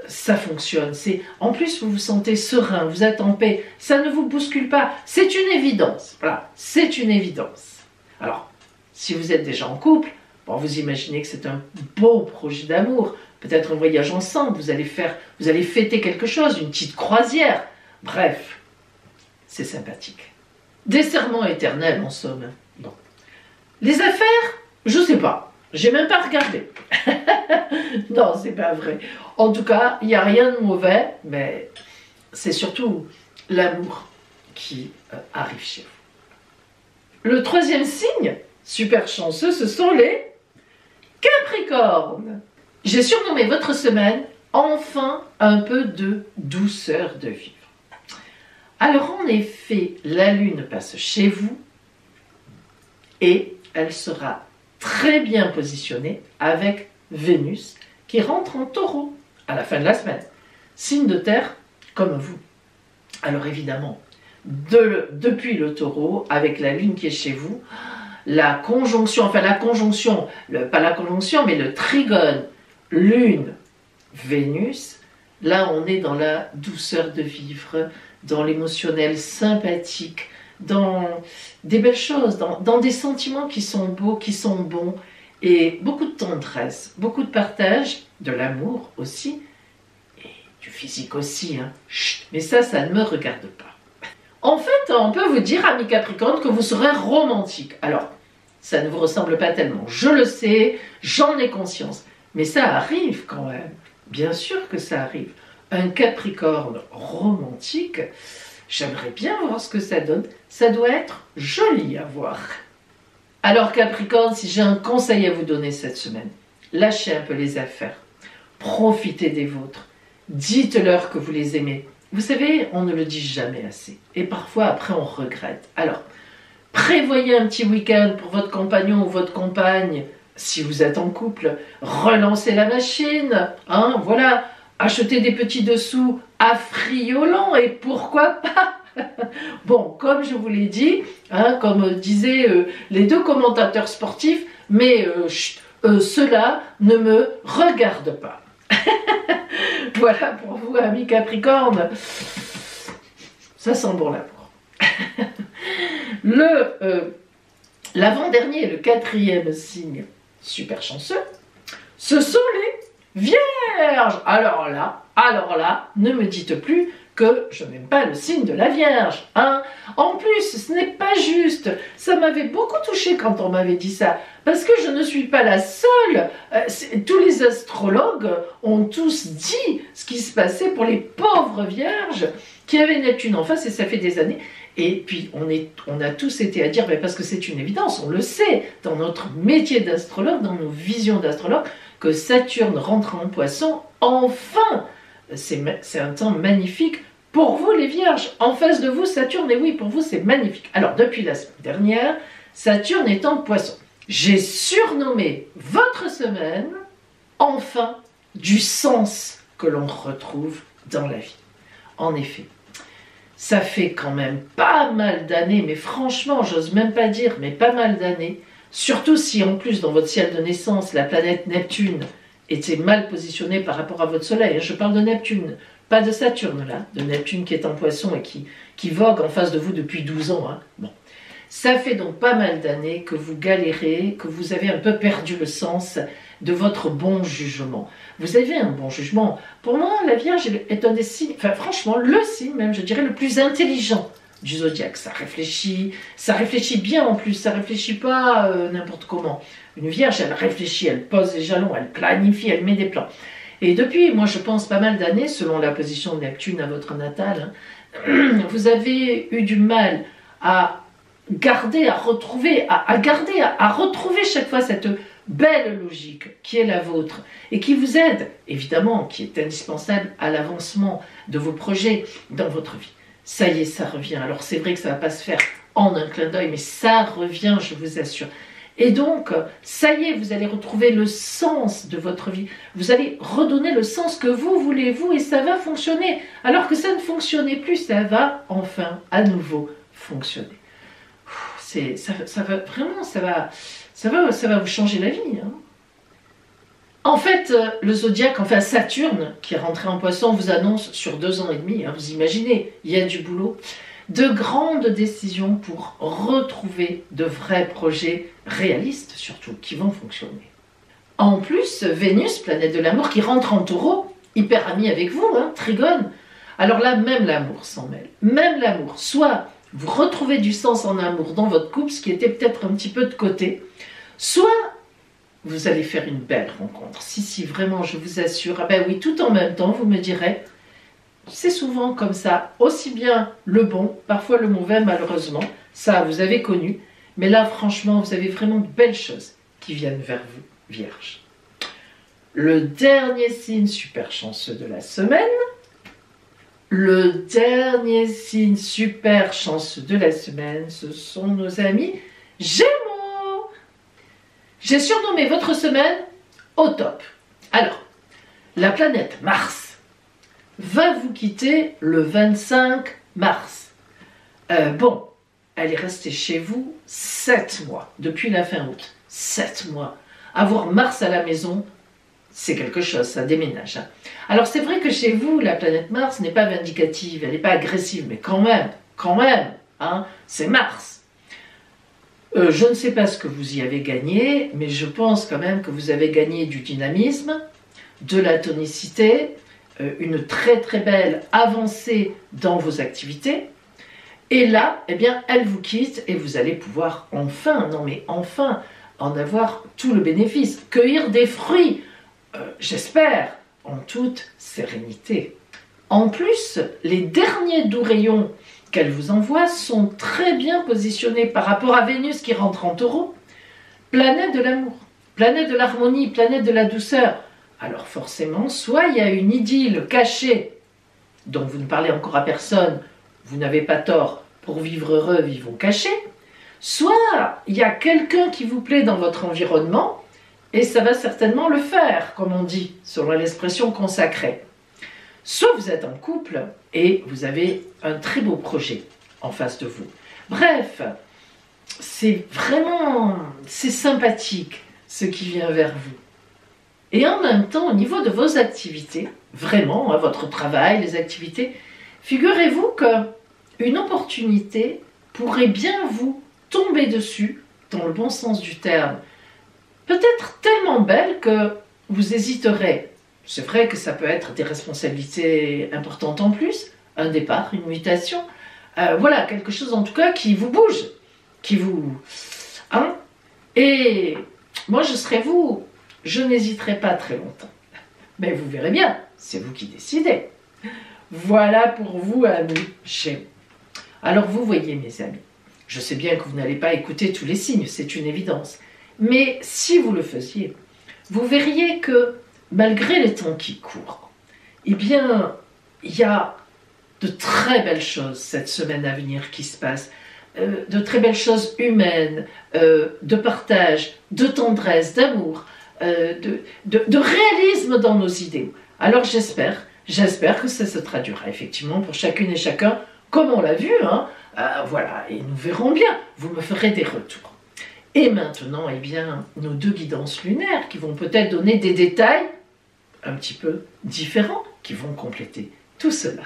ça fonctionne. En plus, vous vous sentez serein, vous êtes en paix. Ça ne vous bouscule pas. C'est une évidence. Voilà, c'est une évidence. Alors, si vous êtes déjà en couple, bon, vous imaginez que c'est un beau projet d'amour. Peut-être un voyage ensemble. Vous allez fêter quelque chose, une petite croisière. Bref, c'est sympathique. Des serments éternels, en somme. Bon. Les affaires, je sais pas. J'ai même pas regardé. Non, c'est pas vrai. En tout cas, il n'y a rien de mauvais, mais c'est surtout l'amour qui arrive chez vous. Le troisième signe, super chanceux, ce sont les Capricornes. J'ai surnommé votre semaine « Enfin un peu de douceur de vivre ». Alors en effet, la Lune passe chez vous et elle sera très bien positionnée avec Vénus qui rentre en Taureau à la fin de la semaine. Signe de terre comme vous. Alors évidemment, depuis le Taureau, avec la Lune qui est chez vous, la conjonction, enfin la conjonction, pas la conjonction, mais le trigone Lune, Vénus, là on est dans la douceur de vivre, dans l'émotionnel sympathique, dans des belles choses, dans des sentiments qui sont beaux, qui sont bons, et beaucoup de tendresse, beaucoup de partage, de l'amour aussi, et du physique aussi, hein. Chut, mais ça ne me regarde pas. En fait, on peut vous dire, amis Capricorne, que vous serez romantique. Alors, ça ne vous ressemble pas tellement, je le sais, j'en ai conscience, mais ça arrive quand même, bien sûr que ça arrive. Un Capricorne romantique, j'aimerais bien voir ce que ça donne, ça doit être joli à voir. Alors Capricorne, si j'ai un conseil à vous donner cette semaine, lâchez un peu les affaires, profitez des vôtres, dites-leur que vous les aimez. Vous savez, on ne le dit jamais assez, et parfois après on regrette. Alors, prévoyez un petit week-end pour votre compagnon ou votre compagne, si vous êtes en couple, relancez la machine, hein, voilà, achetez des petits dessous affriolants, et pourquoi pas. Bon, comme je vous l'ai dit, hein, comme disaient les deux commentateurs sportifs, mais cela ne me regarde pas. Voilà pour vous, amis Capricorne. Ça sent bon l'amour. L'avant-dernier, le quatrième signe super chanceux, ce sont les Vierges. Alors là, ne me dites plus que je n'aime pas le signe de la Vierge, hein. En plus, ce n'est pas juste. Ça m'avait beaucoup touchée quand on m'avait dit ça, parce que je ne suis pas la seule. Tous les astrologues ont tous dit ce qui se passait pour les pauvres Vierges qui avaient Neptune en face, et ça fait des années. Et puis, on a tous été à dire, mais parce que c'est une évidence, on le sait, dans notre métier d'astrologue, dans nos visions d'astrologue, que Saturne rentre en Poisson, enfin. C'est un temps magnifique pour vous les Vierges. En face de vous, Saturne, et oui, pour vous, c'est magnifique. Alors, depuis la semaine dernière, Saturne est en Poisson. J'ai surnommé votre semaine, enfin, du sens que l'on retrouve dans la vie. En effet, ça fait quand même pas mal d'années, mais franchement, j'ose même pas dire, mais pas mal d'années, surtout si en plus dans votre ciel de naissance, la planète Neptune était mal positionnée par rapport à votre soleil. Je parle de Neptune, pas de Saturne là, de Neptune qui est en Poisson et qui vogue en face de vous depuis 12 ans. Hein. Bon. Ça fait donc pas mal d'années que vous galérez, que vous avez un peu perdu le sens de votre bon jugement. Vous avez un bon jugement. Pour moi, la Vierge est un des signes, enfin franchement, le signe même, je dirais, le plus intelligent du zodiaque. Ça réfléchit bien en plus, ça réfléchit pas n'importe comment. Une Vierge, elle réfléchit, elle pose les jalons, elle planifie, elle met des plans. Et depuis, moi je pense pas mal d'années, selon la position de Neptune à votre natal, hein, vous avez eu du mal à garder, à retrouver chaque fois cette belle logique qui est la vôtre et qui vous aide, évidemment, qui est indispensable à l'avancement de vos projets dans votre vie. Ça y est, ça revient. Alors c'est vrai que ça ne va pas se faire en un clin d'œil, mais ça revient, je vous assure. Et donc, ça y est, vous allez retrouver le sens de votre vie. Vous allez redonner le sens que vous voulez, vous, et ça va fonctionner. Alors que ça ne fonctionnait plus, ça va enfin à nouveau fonctionner. Ça va vous changer la vie. Hein. En fait, le zodiaque, enfin Saturne, qui est rentré en Poisson, vous annonce sur 2 ans et demi, hein, vous imaginez, il y a du boulot, de grandes décisions pour retrouver de vrais projets réalistes, surtout, qui vont fonctionner. En plus, Vénus, planète de l'amour, qui rentre en Taureau, hyper amie avec vous, hein, Trigone. Alors là, même l'amour s'en mêle. Même l'amour. Soit vous retrouvez du sens en amour dans votre couple, ce qui était peut-être un petit peu de côté, soit vous allez faire une belle rencontre. Si, vraiment, je vous assure. Ah ben oui, tout en même temps, vous me direz, c'est souvent comme ça, aussi bien le bon, parfois le mauvais, malheureusement. Ça, vous avez connu. Mais là, franchement, vous avez vraiment de belles choses qui viennent vers vous, Vierge. Le dernier signe super chanceux de la semaine. Le dernier signe super chanceux de la semaine, ce sont nos amis Gémeaux. J'ai surnommé votre semaine au top. Alors, la planète Mars va vous quitter le 25 mars. Bon, elle est restée chez vous 7 mois, depuis la fin août. 7 mois. Avoir Mars à la maison, c'est quelque chose, ça déménage. Hein. Alors c'est vrai que chez vous, la planète Mars n'est pas vindicative, elle n'est pas agressive, mais quand même, hein, c'est Mars. Je ne sais pas ce que vous y avez gagné, mais je pense quand même que vous avez gagné du dynamisme, de la tonicité, une très très belle avancée dans vos activités. Et là, eh bien, elle vous quitte et vous allez pouvoir enfin, non mais enfin, en avoir tout le bénéfice, cueillir des fruits, j'espère, en toute sérénité. En plus, les derniers doux rayons qu'elle vous envoie sont très bien positionnés par rapport à Vénus qui rentre en Taureau. Planète de l'amour, planète de l'harmonie, planète de la douceur. Alors forcément, soit il y a une idylle cachée dont vous ne parlez encore à personne, vous n'avez pas tort, pour vivre heureux, vivons cachés, soit il y a quelqu'un qui vous plaît dans votre environnement, et ça va certainement le faire, comme on dit, selon l'expression consacrée. Soit vous êtes en couple et vous avez un très beau projet en face de vous. Bref, c'est sympathique ce qui vient vers vous. Et en même temps, au niveau de vos activités, vraiment, hein, votre travail, les activités, figurez-vous qu'une opportunité pourrait bien vous tomber dessus, dans le bon sens du terme, peut-être tellement belle que vous hésiterez. C'est vrai que ça peut être des responsabilités importantes en plus, un départ, une mutation, voilà, quelque chose en tout cas qui vous bouge, qui vous... Hein? Et moi je serais vous, je n'hésiterai pas très longtemps. Mais vous verrez bien, c'est vous qui décidez. Voilà pour vous, amis chez. Alors vous voyez mes amis, je sais bien que vous n'allez pas écouter tous les signes, c'est une évidence. Mais si vous le faisiez, vous verriez que malgré les temps qui courent, eh bien, il y a de très belles choses cette semaine à venir qui se passent, de très belles choses humaines, de partage, de tendresse, d'amour, de réalisme dans nos idées. Alors j'espère que ça se traduira effectivement pour chacune et chacun, comme on l'a vu, hein, voilà, et nous verrons bien, vous me ferez des retours. Et maintenant, eh bien, nos deux guidances lunaires qui vont peut-être donner des détails un petit peu différents, qui vont compléter tout cela.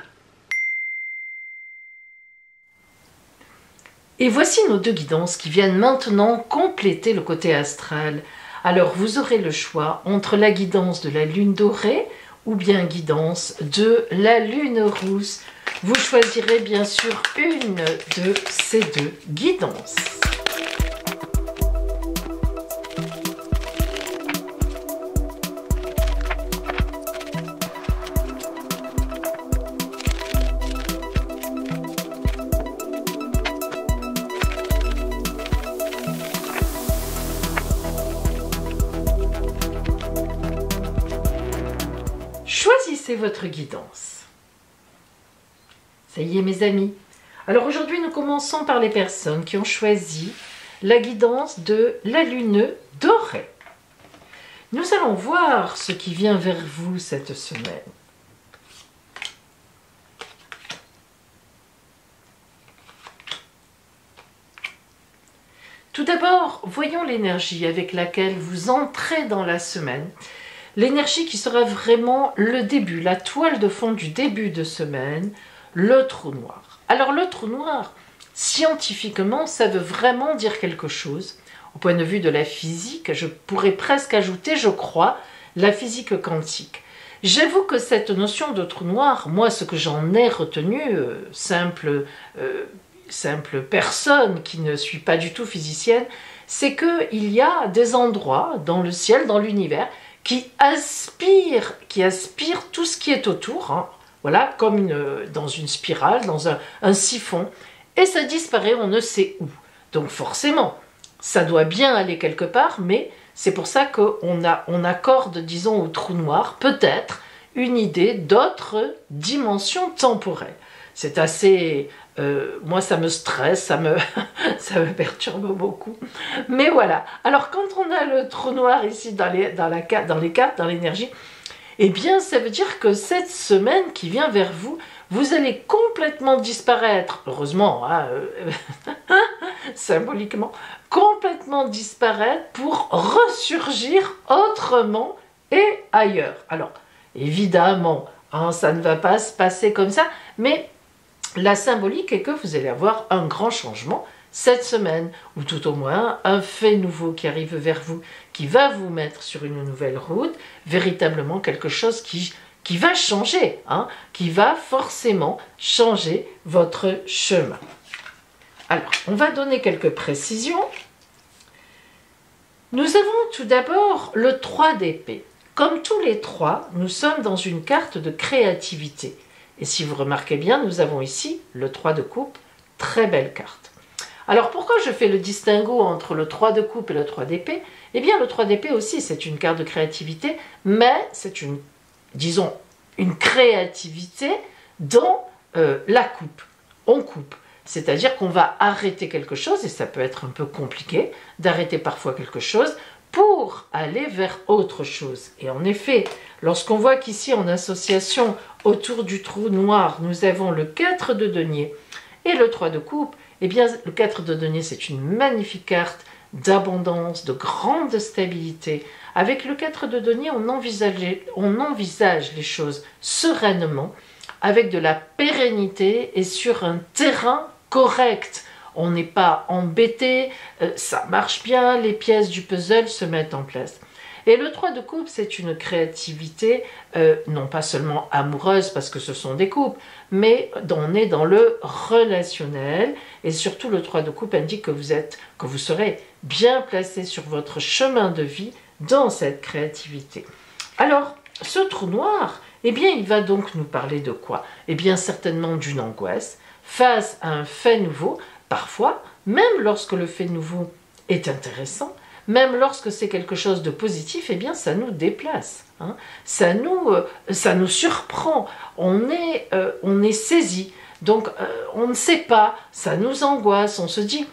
Et voici nos deux guidances qui viennent maintenant compléter le côté astral. Alors vous aurez le choix entre la guidance de la lune dorée ou bien guidance de la lune rousse. Vous choisirez bien sûr une de ces deux guidances. Choisissez votre guidance. Ça y est mes amis. Alors aujourd'hui nous commençons par les personnes qui ont choisi la guidance de la lune dorée. Nous allons voir ce qui vient vers vous cette semaine. Tout d'abord, voyons l'énergie avec laquelle vous entrez dans la semaine. L'énergie qui sera vraiment le début, la toile de fond du début de semaine, le trou noir. Alors le trou noir, scientifiquement, ça veut vraiment dire quelque chose. Au point de vue de la physique, je pourrais presque ajouter, je crois, la physique quantique. J'avoue que cette notion de trou noir, moi ce que j'en ai retenu, simple personne qui ne suis pas du tout physicienne, c'est qu'il y a des endroits dans le ciel, dans l'univers, qui aspire tout ce qui est autour, hein, voilà, comme dans une spirale, dans un siphon, et ça disparaît, on ne sait où. Donc forcément, ça doit bien aller quelque part, mais c'est pour ça qu'on accorde, disons, au trou noir, peut-être, une idée d'autres dimensions temporelles. C'est assez... moi, ça me stresse, ça me perturbe beaucoup. Mais voilà. Alors, quand on a le trou noir ici dans les cartes, dans l'énergie, eh bien, ça veut dire que cette semaine qui vient vers vous, vous allez complètement disparaître, heureusement, hein, symboliquement, complètement disparaître pour ressurgir autrement et ailleurs. Alors, évidemment, hein, ça ne va pas se passer comme ça, mais la symbolique est que vous allez avoir un grand changement cette semaine, ou tout au moins un fait nouveau qui arrive vers vous, qui va vous mettre sur une nouvelle route, véritablement quelque chose qui va changer, hein, qui va forcément changer votre chemin. Alors, on va donner quelques précisions. Nous avons tout d'abord le 3 d'épée. Comme tous les trois, nous sommes dans une carte de créativité. Et si vous remarquez bien, nous avons ici le 3 de coupe, très belle carte. Alors pourquoi je fais le distinguo entre le 3 de coupe et le 3 d'épée? Eh bien le 3 d'épée aussi c'est une carte de créativité, mais c'est une, disons, une créativité dans la coupe. On coupe, c'est-à-dire qu'on va arrêter quelque chose, et ça peut être un peu compliqué d'arrêter parfois quelque chose pour aller vers autre chose. Et en effet, lorsqu'on voit qu'ici en association autour du trou noir, nous avons le 4 de denier et le 3 de coupe, eh bien, le 4 de denier, c'est une magnifique carte d'abondance, de grande stabilité. Avec le 4 de denier, on envisage les choses sereinement, avec de la pérennité et sur un terrain correct. On n'est pas embêté, ça marche bien, les pièces du puzzle se mettent en place. Et le 3 de coupe, c'est une créativité, non pas seulement amoureuse, parce que ce sont des couples, mais on est dans le relationnel. Et surtout, le 3 de coupe indique que vous serez bien placé sur votre chemin de vie dans cette créativité. Alors, ce trou noir, eh bien, il va donc nous parler de quoi? Eh bien, certainement d'une angoisse face à un fait nouveau. Parfois, même lorsque le fait nouveau est intéressant, même lorsque c'est quelque chose de positif, eh bien ça nous déplace, hein. Ça nous surprend, on est saisi, donc on ne sait pas, ça nous angoisse, on se dit,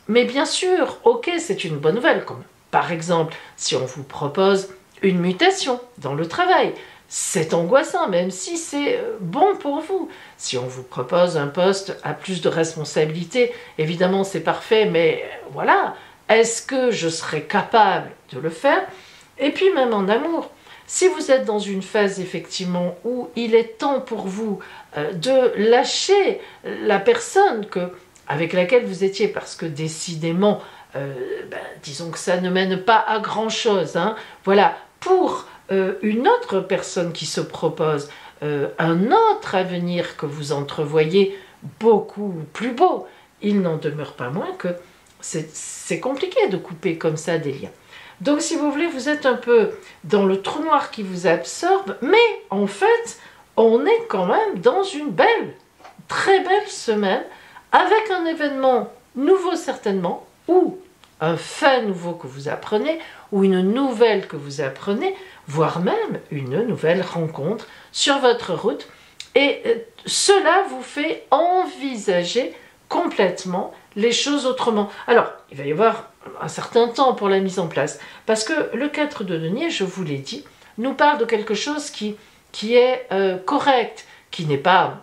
mais bien sûr, ok, c'est une bonne nouvelle, comme par exemple, si on vous propose une mutation dans le travail, c'est angoissant, même si c'est bon pour vous. Si on vous propose un poste à plus de responsabilité, évidemment c'est parfait, mais voilà, est-ce que je serai capable de le faire? Et puis même en amour, si vous êtes dans une phase effectivement où il est temps pour vous de lâcher la personne avec laquelle vous étiez, parce que décidément, disons que ça ne mène pas à grand chose, hein, voilà, pour une autre personne qui se propose un autre avenir que vous entrevoyez beaucoup plus beau, il n'en demeure pas moins que c'est compliqué de couper comme ça des liens. Donc si vous voulez, vous êtes un peu dans le trou noir qui vous absorbe, mais en fait, on est quand même dans une belle, très belle semaine, avec un événement nouveau certainement, ou un fait nouveau que vous apprenez, ou une nouvelle que vous apprenez, voire même une nouvelle rencontre sur votre route. Et cela vous fait envisager complètement les choses autrement. Alors, il va y avoir un certain temps pour la mise en place, parce que le 4 de denier, je vous l'ai dit, nous parle de quelque chose qui est correct, qui n'est pas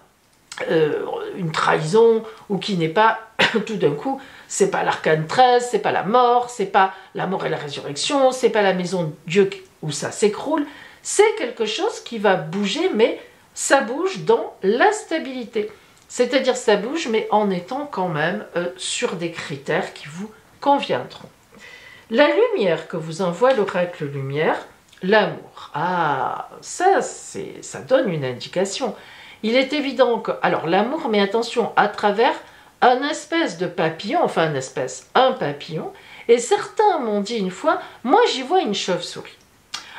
une trahison, ou qui n'est pas tout d'un coup, c'est pas l'arcane 13, c'est pas la mort, c'est pas la mort et la résurrection, c'est pas la maison de Dieu où ça s'écroule, c'est quelque chose qui va bouger, mais ça bouge dans la stabilité. C'est-à-dire ça bouge, mais en étant quand même sur des critères qui vous conviendront. La lumière que vous envoie l'oracle lumière, l'amour. Ah, ça donne une indication. Il est évident que, alors l'amour, mais attention, à travers un espèce de papillon, enfin un papillon, et certains m'ont dit une fois, moi j'y vois une chauve-souris.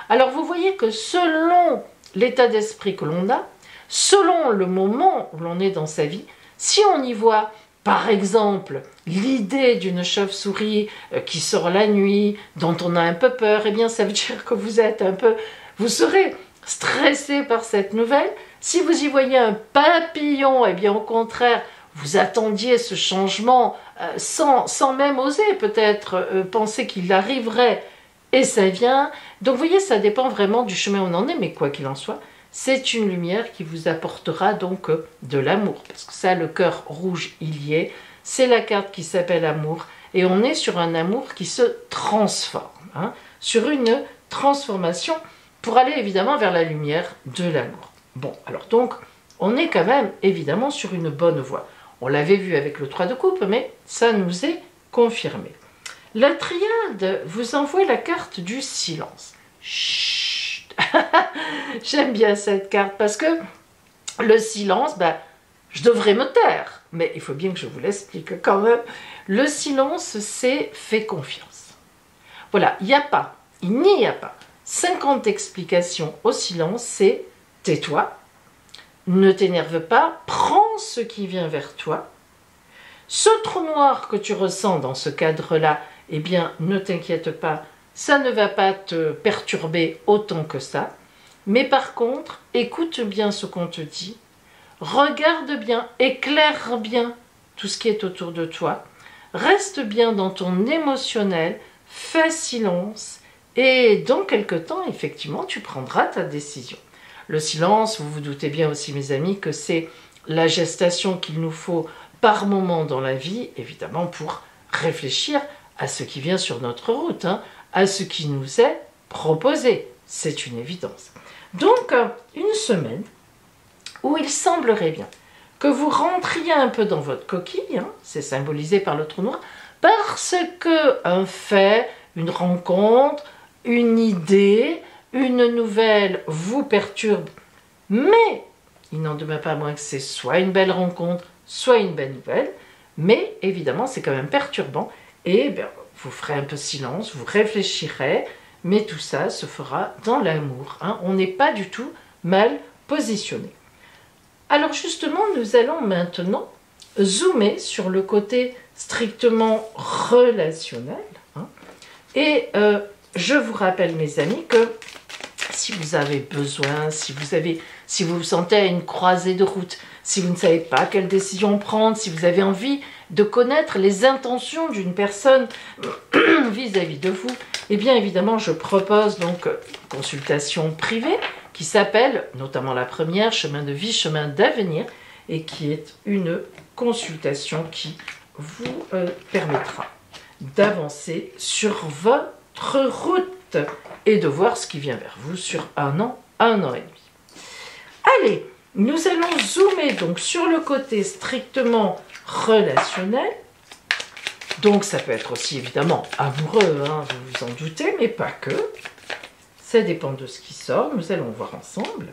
Alors vous voyez que selon l'état d'esprit que l'on a, selon le moment où l'on est dans sa vie, si on y voit par exemple l'idée d'une chauve-souris qui sort la nuit, dont on a un peu peur, eh bien ça veut dire que vous serez stressé par cette nouvelle. Si vous y voyez un papillon, eh bien au contraire, vous attendiez ce changement sans même oser peut-être penser qu'il arriverait, et ça vient. Donc vous voyez, ça dépend vraiment du chemin où on en est, mais quoi qu'il en soit, c'est une lumière qui vous apportera donc de l'amour. Parce que ça, le cœur rouge, il y est. C'est la carte qui s'appelle amour. Et on est sur un amour qui se transforme. Hein, sur une transformation pour aller évidemment vers la lumière de l'amour. Bon, alors donc, on est quand même évidemment sur une bonne voie. On l'avait vu avec le 3 de coupe, mais ça nous est confirmé. La triade vous envoie la carte du silence. Chut. J'aime bien cette carte parce que le silence, ben, je devrais me taire, mais il faut bien que je vous l'explique quand même. Le silence, c'est fais confiance. Voilà, il n'y a pas 50 explications au silence, c'est tais-toi, ne t'énerve pas, prends ce qui vient vers toi. Ce trou noir que tu ressens dans ce cadre-là, eh bien, ne t'inquiète pas, ça ne va pas te perturber autant que ça. Mais par contre, écoute bien ce qu'on te dit, regarde bien, éclaire bien tout ce qui est autour de toi, reste bien dans ton émotionnel, fais silence, et dans quelque temps, effectivement, tu prendras ta décision. Le silence, vous vous doutez bien aussi, mes amis, que c'est la gestation qu'il nous faut par moment dans la vie, évidemment, pour réfléchir à ce qui vient sur notre route, hein, à ce qui nous est proposé. C'est une évidence. Donc, une semaine où il semblerait bien que vous rentriez un peu dans votre coquille, hein, c'est symbolisé par le trou noir, parce qu'un fait, une rencontre, une idée, une nouvelle vous perturbe, mais il n'en demeure pas moins que c'est soit une belle rencontre, soit une belle nouvelle, mais évidemment c'est quand même perturbant, et bien, vous ferez un peu silence, vous réfléchirez, mais tout ça se fera dans l'amour, hein. On n'est pas du tout mal positionné. Alors justement, nous allons maintenant zoomer sur le côté strictement relationnel, hein. Et je vous rappelle, mes amis, que si vous avez besoin, si vous vous sentez à une croisée de route, si vous ne savez pas quelle décision prendre, si vous avez envie de connaître les intentions d'une personne vis-à-vis de vous, eh bien évidemment, je propose donc une consultation privée qui s'appelle, notamment la première, Chemin de vie, chemin d'avenir, et qui est une consultation qui vous permettra d'avancer sur votre route et de voir ce qui vient vers vous sur un an et demi. Allez, nous allons zoomer donc sur le côté strictement relationnel. Donc ça peut être aussi évidemment amoureux, hein, vous vous en doutez, mais pas que. Ça dépend de ce qui sort, nous allons voir ensemble.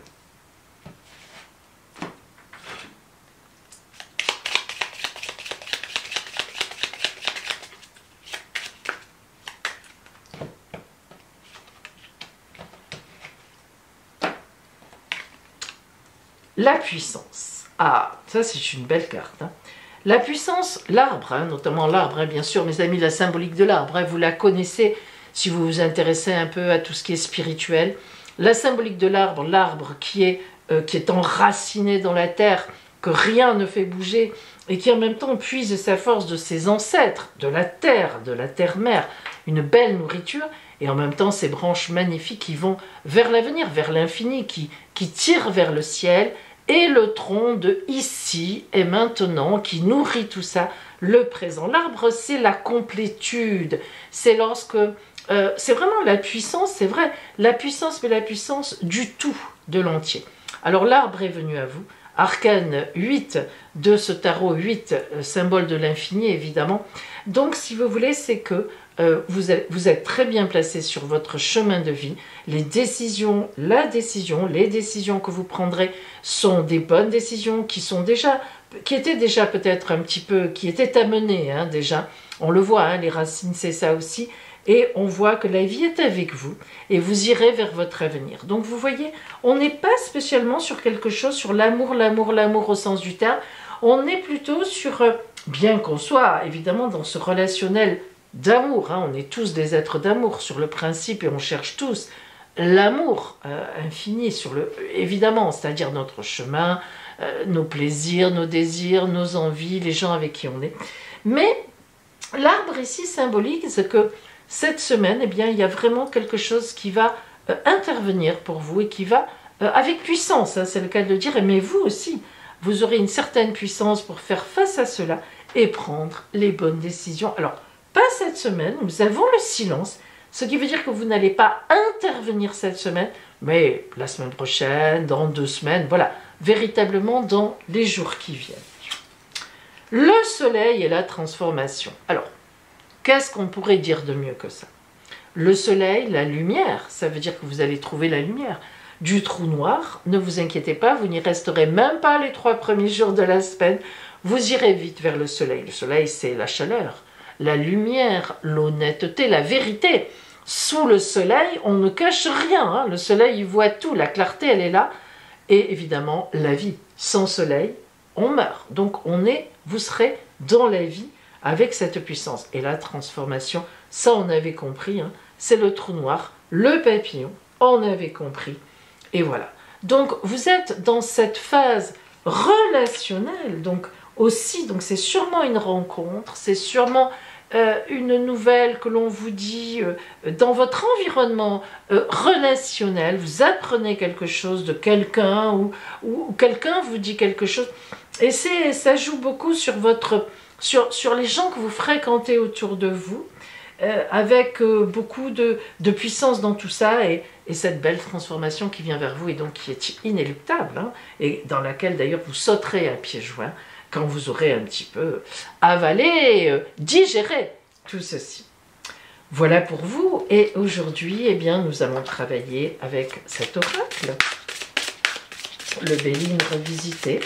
La puissance. Ah, ça c'est une belle carte, hein. La puissance, l'arbre, hein, notamment l'arbre, hein, bien sûr, mes amis, la symbolique de l'arbre, hein, vous la connaissez si vous vous intéressez un peu à tout ce qui est spirituel. La symbolique de l'arbre, l'arbre qui est enraciné dans la terre, que rien ne fait bouger, et qui en même temps puise sa force de ses ancêtres, de la terre-mère, une belle nourriture, et en même temps ces branches magnifiques qui vont vers l'avenir, vers l'infini, qui tirent vers le ciel, et le tronc de ici et maintenant qui nourrit tout ça, le présent. L'arbre, c'est la complétude, c'est lorsque... c'est vraiment la puissance, c'est vrai, la puissance, mais la puissance du tout, de l'entier. Alors l'arbre est venu à vous, arcane 8 de ce tarot, 8, symbole de l'infini évidemment. Donc si vous voulez, c'est que vous êtes très bien placé sur votre chemin de vie. Les décisions, les décisions que vous prendrez sont des bonnes décisions qui étaient déjà peut-être un petit peu, qui étaient à mener, hein, déjà. On le voit, hein, les racines c'est ça aussi. Et on voit que la vie est avec vous et vous irez vers votre avenir. Donc vous voyez, on n'est pas spécialement sur quelque chose, sur l'amour au sens du terme. On est plutôt sur, bien qu'on soit évidemment dans ce relationnel d'amour, hein, on est tous des êtres d'amour sur le principe et on cherche tous l'amour infini, évidemment, c'est-à-dire notre chemin, nos plaisirs, nos désirs, nos envies, les gens avec qui on est. Mais l'arbre ici symbolise que cette semaine, eh bien, il y a vraiment quelque chose qui va intervenir pour vous et qui va avec puissance, hein, c'est le cas de le dire, mais vous aussi, vous aurez une certaine puissance pour faire face à cela et prendre les bonnes décisions. Alors, pas cette semaine, nous avons le silence, ce qui veut dire que vous n'allez pas intervenir cette semaine, mais la semaine prochaine, dans 2 semaines, voilà, véritablement dans les jours qui viennent. Le soleil et la transformation. Alors, qu'est-ce qu'on pourrait dire de mieux que ça? Le soleil, la lumière, ça veut dire que vous allez trouver la lumière. Du trou noir, ne vous inquiétez pas, vous n'y resterez même pas les 3 premiers jours de la semaine, vous irez vite vers le soleil. Le soleil, c'est la chaleur, la lumière, l'honnêteté, la vérité. Sous le soleil, on ne cache rien, hein. Le soleil, il voit tout, la clarté, elle est là. Et évidemment, la vie. Sans soleil, on meurt. Donc, vous serez dans la vie avec cette puissance. Et la transformation, ça, on avait compris, hein, c'est le trou noir, le papillon, on avait compris. Et voilà. Donc, vous êtes dans cette phase relationnelle, donc aussi, donc c'est sûrement une rencontre, c'est sûrement une nouvelle que l'on vous dit dans votre environnement relationnel, vous apprenez quelque chose de quelqu'un ou quelqu'un vous dit quelque chose. Et ça joue beaucoup sur sur les gens que vous fréquentez autour de vous, avec beaucoup de puissance dans tout ça et cette belle transformation qui vient vers vous et donc qui est inéluctable, hein, et dans laquelle d'ailleurs vous sauterez à pieds joints quand vous aurez un petit peu avalé, digéré tout ceci. Voilà pour vous, et aujourd'hui, eh bien, nous allons travailler avec cet oracle, le Béline revisité,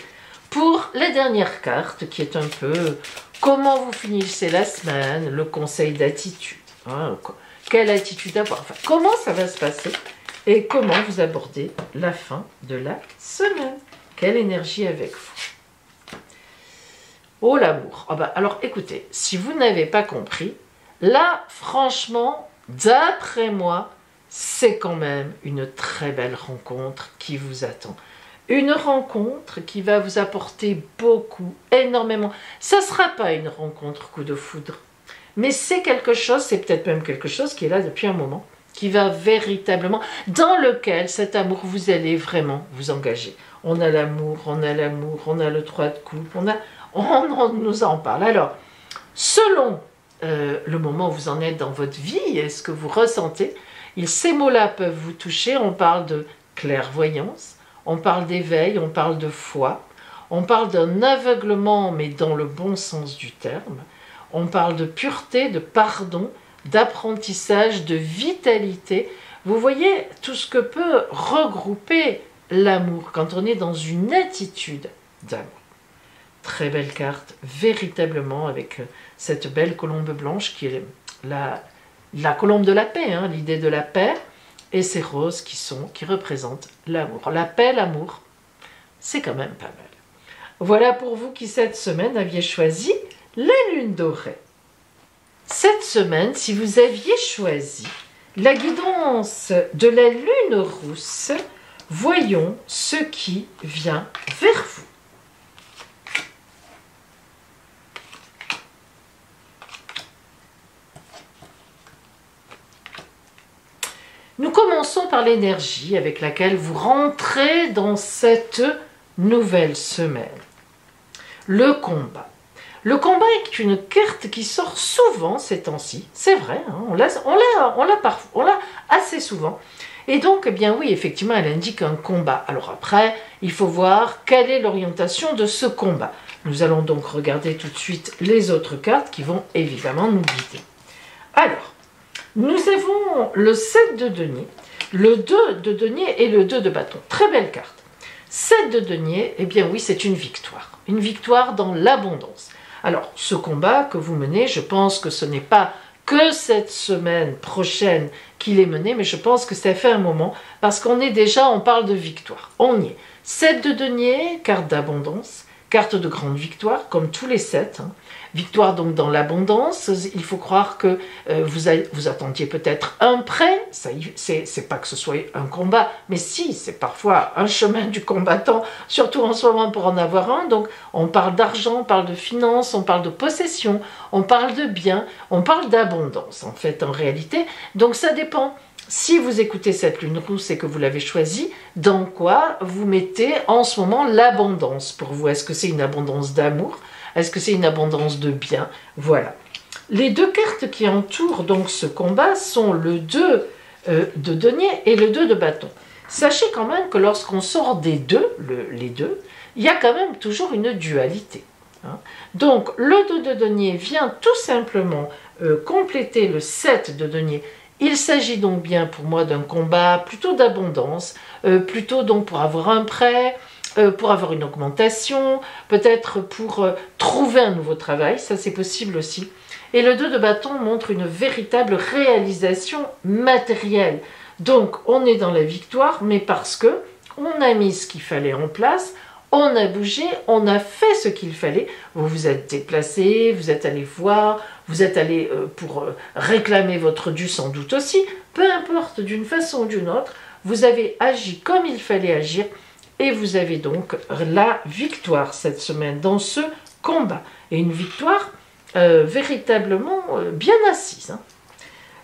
pour la dernière carte qui est un peu comment vous finissez la semaine, le conseil d'attitude, hein, quelle attitude avoir, enfin, comment ça va se passer et comment vous abordez la fin de la semaine, quelle énergie avec vous. Oh l'amour. Ah bah, alors écoutez, si vous n'avez pas compris, là franchement, d'après moi, c'est quand même une très belle rencontre qui vous attend. Une rencontre qui va vous apporter beaucoup, énormément. Ça ne sera pas une rencontre coup de foudre, mais c'est quelque chose, c'est peut-être même quelque chose qui est là depuis un moment, qui va véritablement, dans lequel cet amour, vous allez vraiment vous engager. On a l'amour, on a l'amour, on a le 3 de coupe, on nous en parle. Alors, selon le moment où vous en êtes dans votre vie et ce que vous ressentez, ces mots-là peuvent vous toucher. On parle de clairvoyance, on parle d'éveil, on parle de foi, on parle d'un aveuglement, mais dans le bon sens du terme. On parle de pureté, de pardon, d'apprentissage, de vitalité. Vous voyez tout ce que peut regrouper l'amour quand on est dans une attitude d'amour. Très belle carte, véritablement, avec cette belle colombe blanche qui est la colombe de la paix, hein, l'idée de la paix, et ces roses qui représentent l'amour. La paix, l'amour, c'est quand même pas mal. Voilà pour vous qui cette semaine aviez choisi la lune dorée. Cette semaine, si vous aviez choisi la guidance de la lune rousse, voyons ce qui vient vers vous. Nous commençons par l'énergie avec laquelle vous rentrez dans cette nouvelle semaine. Le combat. Le combat est une carte qui sort souvent ces temps-ci, c'est vrai, hein, on l'a assez souvent. Et donc, eh bien oui, effectivement, elle indique un combat. Alors après, il faut voir quelle est l'orientation de ce combat. Nous allons donc regarder tout de suite les autres cartes qui vont évidemment nous guider. Alors, nous avons le 7 de denier, le 2 de denier et le 2 de bâton. Très belle carte. 7 de denier, eh bien oui, c'est une victoire dans l'abondance. Alors, ce combat que vous menez, je pense que ce n'est pas que cette semaine prochaine qu'il est mené, mais je pense que ça fait un moment, parce on parle de victoire. On y est. 7 de denier, carte d'abondance, carte de grande victoire, comme tous les 7, hein. Victoire donc dans l'abondance, il faut croire que vous attendiez peut-être un prêt, c'est pas que ce soit un combat, mais si, c'est parfois un chemin du combattant, surtout en ce moment pour en avoir un. Donc on parle d'argent, on parle de finances, on parle de possession, on parle de biens, on parle d'abondance en fait en réalité. Donc ça dépend si vous écoutez cette lune rousse et que vous l'avez choisie, dans quoi vous mettez en ce moment l'abondance pour vous? Est-ce que c'est une abondance d'amour? Est-ce que c'est une abondance de bien? Voilà. Les deux cartes qui entourent donc ce combat sont le 2 de denier et le 2 de bâton. Sachez quand même que lorsqu'on sort des deux, les deux, il y a quand même toujours une dualité. Hein. Donc le 2 de denier vient tout simplement compléter le 7 de denier. Il s'agit donc bien pour moi d'un combat plutôt d'abondance, plutôt donc pour avoir un prêt, pour avoir une augmentation, peut-être pour trouver un nouveau travail, ça c'est possible aussi. Et le 2 de bâton montre une véritable réalisation matérielle. Donc on est dans la victoire, mais parce que on a mis ce qu'il fallait en place, on a bougé, on a fait ce qu'il fallait. Vous vous êtes déplacé, vous êtes allé voir, vous êtes allé pour réclamer votre dû sans doute aussi. Peu importe, d'une façon ou d'une autre, vous avez agi comme il fallait agir et vous avez donc la victoire cette semaine dans ce combat. Et une victoire véritablement bien assise. Hein.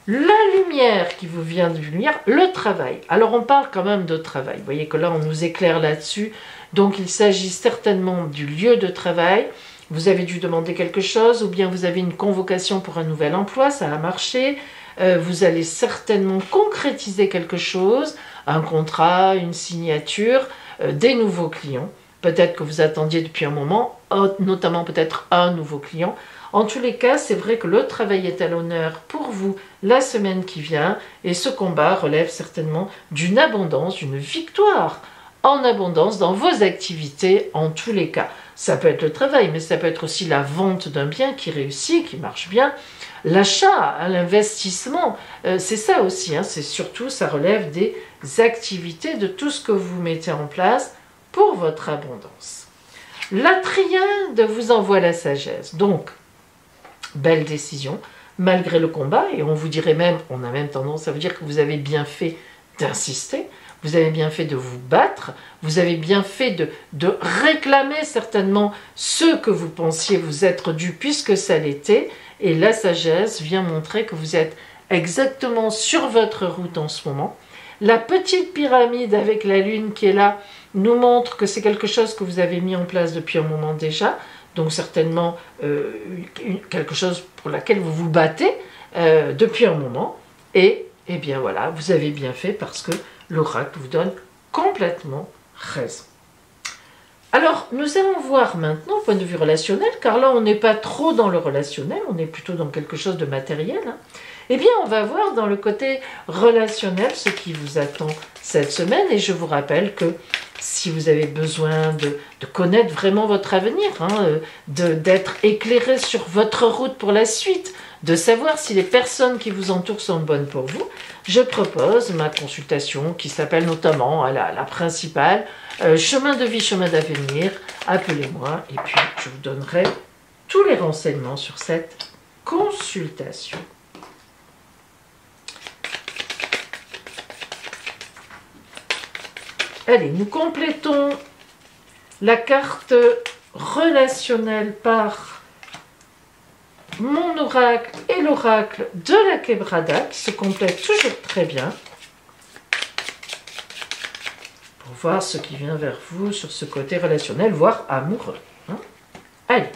La lumière qui vous vient de lumière, le travail. Alors on parle quand même de travail. Vous voyez que là on nous éclaire là-dessus. Donc il s'agit certainement du lieu de travail. Vous avez dû demander quelque chose ou bien vous avez une convocation pour un nouvel emploi, ça a marché. Vous allez certainement concrétiser quelque chose, un contrat, une signature, des nouveaux clients. Peut-être que vous attendiez depuis un moment, notamment peut-être un nouveau client. En tous les cas, c'est vrai que le travail est à l'honneur pour vous la semaine qui vient et ce combat relève certainement d'une abondance, d'une victoire en abondance dans vos activités en tous les cas. Ça peut être le travail, mais ça peut être aussi la vente d'un bien qui réussit, qui marche bien, l'achat, l'investissement, c'est ça aussi, hein, c'est surtout, ça relève des activités, de tout ce que vous mettez en place pour votre abondance. La triade vous envoie la sagesse, donc belle décision, malgré le combat, et on vous dirait même, on a même tendance à vous dire que vous avez bien fait d'insister, vous avez bien fait de vous battre, vous avez bien fait de réclamer certainement ce que vous pensiez vous être dû puisque ça l'était, et la sagesse vient montrer que vous êtes exactement sur votre route en ce moment. La petite pyramide avec la lune qui est là nous montre que c'est quelque chose que vous avez mis en place depuis un moment déjà, donc certainement quelque chose pour laquelle vous vous battez depuis un moment, et bien voilà, vous avez bien fait parce que l'oracle vous donne complètement raison. Alors, nous allons voir maintenant, au point de vue relationnel, car là, on n'est pas trop dans le relationnel, on est plutôt dans quelque chose de matériel. Hein. Eh bien, on va voir dans le côté relationnel ce qui vous attend cette semaine. Et je vous rappelle que si vous avez besoin de connaître vraiment votre avenir, hein, d'être éclairé sur votre route pour la suite, de savoir si les personnes qui vous entourent sont bonnes pour vous, je propose ma consultation qui s'appelle notamment la principale, chemin de vie, chemin d'avenir. Appelez-moi et puis je vous donnerai tous les renseignements sur cette consultation. Allez, nous complétons la carte relationnelle par mon oracle et l'oracle de la Quebrada qui se complètent toujours très bien pour voir ce qui vient vers vous sur ce côté relationnel, voire amoureux. Hein. Allez.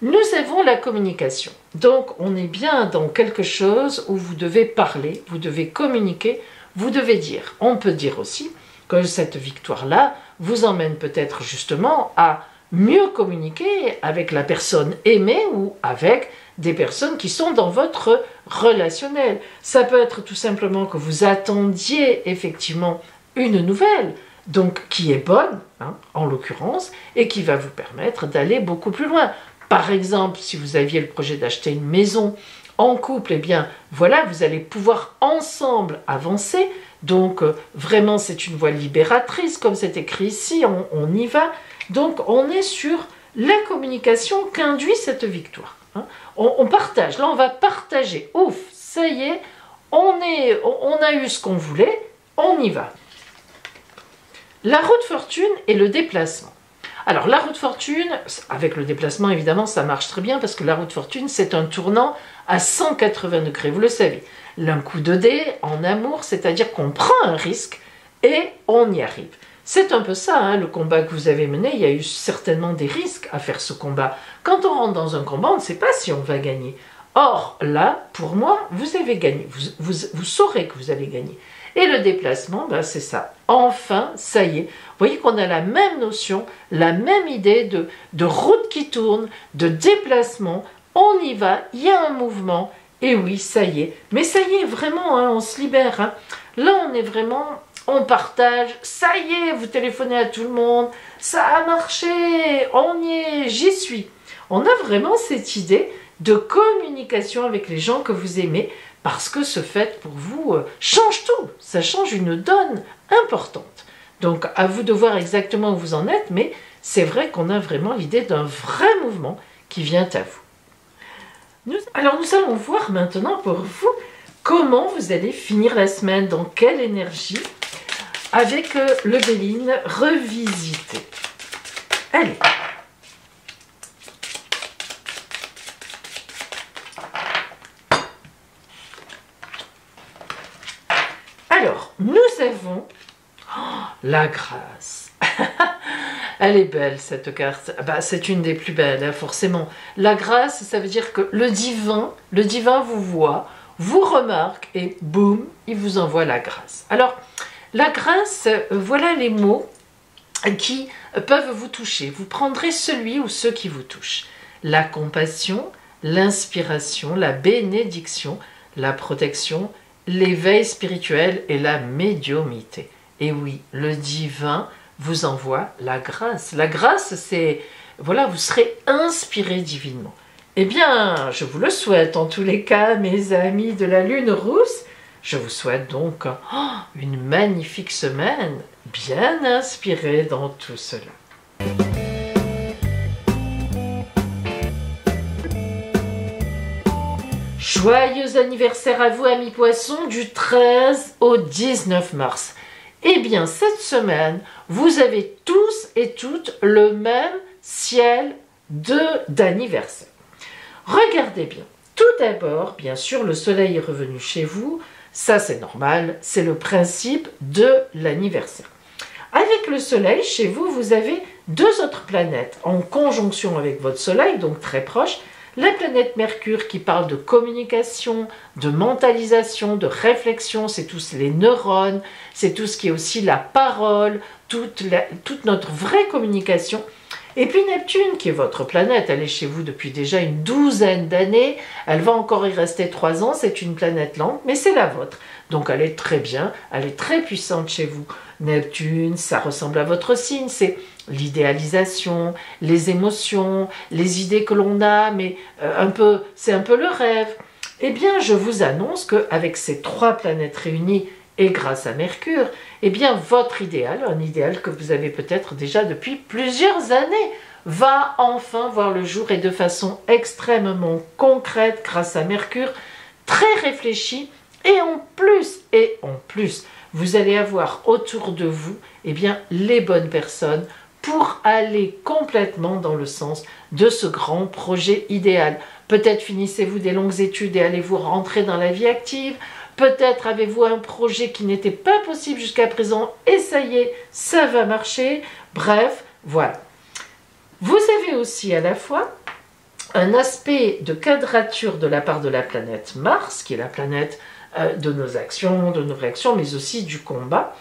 Nous avons la communication. Donc, on est bien dans quelque chose où vous devez parler, vous devez communiquer, vous devez dire. On peut dire aussi que cette victoire-là vous emmène peut-être justement à mieux communiquer avec la personne aimée ou avec des personnes qui sont dans votre relationnel. Ça peut être tout simplement que vous attendiez effectivement une nouvelle, donc qui est bonne, hein, en l'occurrence, et qui va vous permettre d'aller beaucoup plus loin. Par exemple, si vous aviez le projet d'acheter une maison en couple, eh bien voilà, vous allez pouvoir ensemble avancer. Donc vraiment c'est une voie libératrice, comme c'est écrit ici, on y va. Donc on est sur la communication qu'induit cette victoire. Hein. On partage, là on va partager. Ouf, ça y est, on a eu ce qu'on voulait, on y va. La roue de fortune et le déplacement. Alors la roue de fortune, avec le déplacement évidemment ça marche très bien parce que la roue de fortune c'est un tournant à 180 degrés, vous le savez. L'un coup de dé en amour, c'est-à-dire qu'on prend un risque et on y arrive. C'est un peu ça, hein, le combat que vous avez mené, il y a eu certainement des risques à faire ce combat. Quand on rentre dans un combat, on ne sait pas si on va gagner. Or, là, pour moi, vous avez gagné, vous saurez que vous allez gagner. Et le déplacement, ben, c'est ça. Enfin, ça y est. Vous voyez qu'on a la même notion, la même idée de route qui tourne, de déplacement. On y va, il y a un mouvement, et oui, ça y est. Mais ça y est, vraiment, hein, on se libère. Hein. Là, on est vraiment... On partage, ça y est, vous téléphonez à tout le monde, ça a marché, on y est, j'y suis. On a vraiment cette idée de communication avec les gens que vous aimez parce que ce fait pour vous change tout, ça change une donne importante. Donc à vous de voir exactement où vous en êtes, mais c'est vrai qu'on a vraiment l'idée d'un vrai mouvement qui vient à vous. Alors nous allons voir maintenant pour vous comment vous allez finir la semaine, dans quelle énergie, avec le Béline revisité. Allez. Alors, nous avons la grâce. Elle est belle cette carte. Bah, c'est une des plus belles, hein, forcément. La grâce, ça veut dire que le divin vous voit, vous remarque et boum, il vous envoie la grâce. Alors, la grâce, voilà les mots qui peuvent vous toucher. Vous prendrez celui ou ceux qui vous touchent. La compassion, l'inspiration, la bénédiction, la protection, l'éveil spirituel et la médiumnité. Et oui, le divin vous envoie la grâce. La grâce, c'est, voilà, vous serez inspiré divinement. Eh bien, je vous le souhaite en tous les cas, mes amis de la Lune rousse. Je vous souhaite donc une magnifique semaine, bien inspirée dans tout cela. Joyeux anniversaire à vous, amis poissons, du 13 au 19 mars. Eh bien, cette semaine, vous avez tous et toutes le même ciel d'anniversaire. Regardez bien. Tout d'abord, bien sûr, le soleil est revenu chez vous. Ça, c'est normal, c'est le principe de l'anniversaire. Avec le soleil, chez vous, vous avez deux autres planètes en conjonction avec votre soleil, donc très proches. La planète Mercure qui parle de communication, de mentalisation, de réflexion, c'est tous les neurones, c'est tout ce qui est aussi la parole, toute notre vraie communication. Et puis Neptune, qui est votre planète, elle est chez vous depuis déjà une douzaine d'années, elle va encore y rester 3 ans, c'est une planète lente, mais c'est la vôtre. Donc elle est très bien, elle est très puissante chez vous. Neptune, ça ressemble à votre signe, c'est l'idéalisation, les émotions, les idées que l'on a, mais c'est un peu le rêve. Eh bien, je vous annonce qu'avec ces 3 planètes réunies, et grâce à Mercure, eh bien votre idéal, un idéal que vous avez peut-être déjà depuis plusieurs années, va enfin voir le jour et de façon extrêmement concrète grâce à Mercure, très réfléchie, et en plus, vous allez avoir autour de vous eh bien, les bonnes personnes pour aller complètement dans le sens de ce grand projet idéal. Peut-être finissez-vous des longues études et allez-vous rentrer dans la vie active. Peut-être avez-vous un projet qui n'était pas possible jusqu'à présent et ça y est, ça va marcher. Bref, voilà. Vous avez aussi à la fois un aspect de quadrature de la part de la planète Mars, qui est la planète de nos actions, de nos réactions, mais aussi du combat.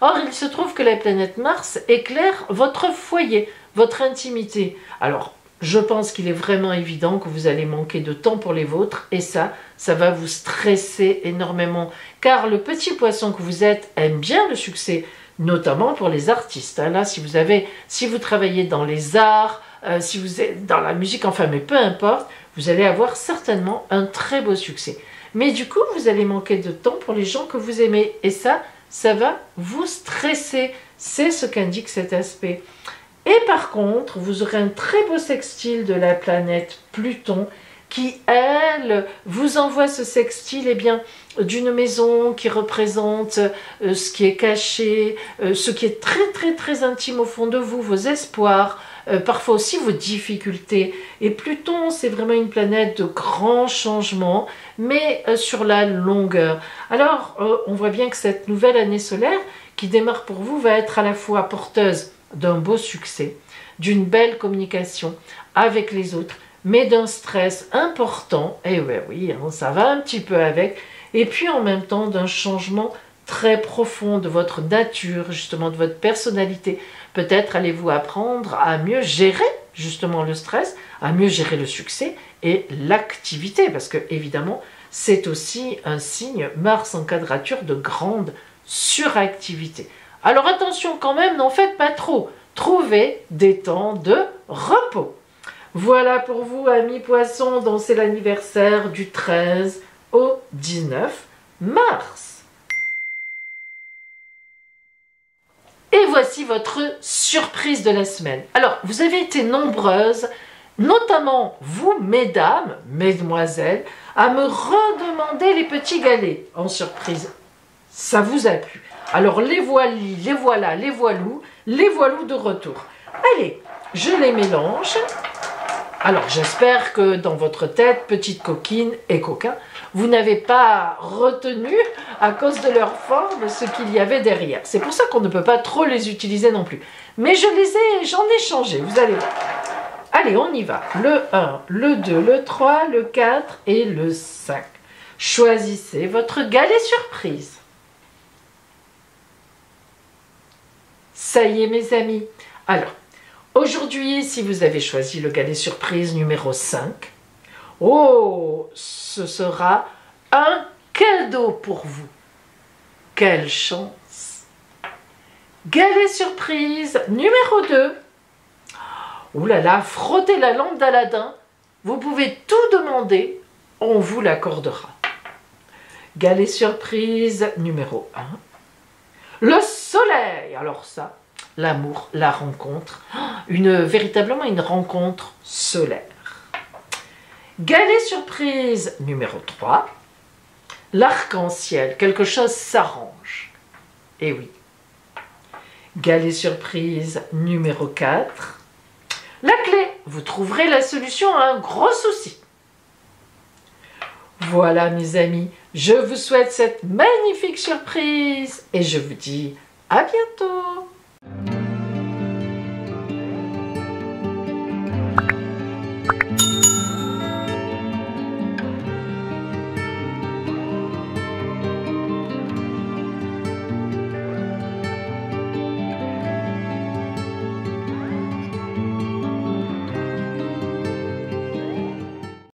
Or, il se trouve que la planète Mars éclaire votre foyer, votre intimité. Alors, je pense qu'il est vraiment évident que vous allez manquer de temps pour les vôtres et ça va vous stresser énormément. Car le petit poisson que vous êtes aime bien le succès, notamment pour les artistes. Là, si vous travaillez dans les arts, si vous êtes dans la musique, enfin, mais peu importe, vous allez avoir certainement un très beau succès. Mais du coup, vous allez manquer de temps pour les gens que vous aimez et ça va vous stresser. C'est ce qu'indique cet aspect. Et par contre, vous aurez un très beau sextile de la planète Pluton qui, elle, vous envoie ce sextile, eh bien, d'une maison qui représente ce qui est caché, ce qui est très très très intime au fond de vous, vos espoirs, parfois aussi vos difficultés. Et Pluton, c'est vraiment une planète de grands changements, mais sur la longueur. Alors, on voit bien que cette nouvelle année solaire qui démarre pour vous va être à la fois porteuse d'un beau succès, d'une belle communication avec les autres, mais d'un stress important, et ouais, oui, hein, ça va un petit peu avec, et puis en même temps d'un changement très profond de votre nature, justement de votre personnalité. Peut-être allez-vous apprendre à mieux gérer justement le stress, à mieux gérer le succès et l'activité, parce que évidemment, c'est aussi un signe Mars en quadrature de grande suractivité. Alors attention quand même, n'en faites pas trop. Trouvez des temps de repos. Voilà pour vous, amis poissons, dont c'est l'anniversaire du 13 au 19 mars. Et voici votre surprise de la semaine. Alors, vous avez été nombreuses, notamment vous, mesdames, mesdemoiselles, à me redemander les petits galets en surprise. Ça vous a plu. Alors, les voilis, les voilà, les voilous de retour. Allez, je les mélange. Alors, j'espère que dans votre tête, petite coquine et coquin, vous n'avez pas retenu, à cause de leur forme, ce qu'il y avait derrière. C'est pour ça qu'on ne peut pas trop les utiliser non plus. Mais j'en ai changé, vous allez voir. Allez, on y va. Le 1, le 2, le 3, le 4 et le 5. Choisissez votre galet surprise. Ça y est, mes amis. Alors, aujourd'hui, si vous avez choisi le galet surprise numéro 5, oh, ce sera un cadeau pour vous. Quelle chance! Galet surprise numéro 2. Ouh là là, frottez la lampe d'Aladin. Vous pouvez tout demander, on vous l'accordera. Galet surprise numéro 1. Le soleil. Alors ça, l'amour, la rencontre, véritablement une rencontre solaire. Galet surprise numéro 3. L'arc-en-ciel, quelque chose s'arrange. Eh oui. Galet surprise numéro 4. La clé, vous trouverez la solution à un gros souci. Voilà mes amis, je vous souhaite cette magnifique surprise et je vous dis à bientôt.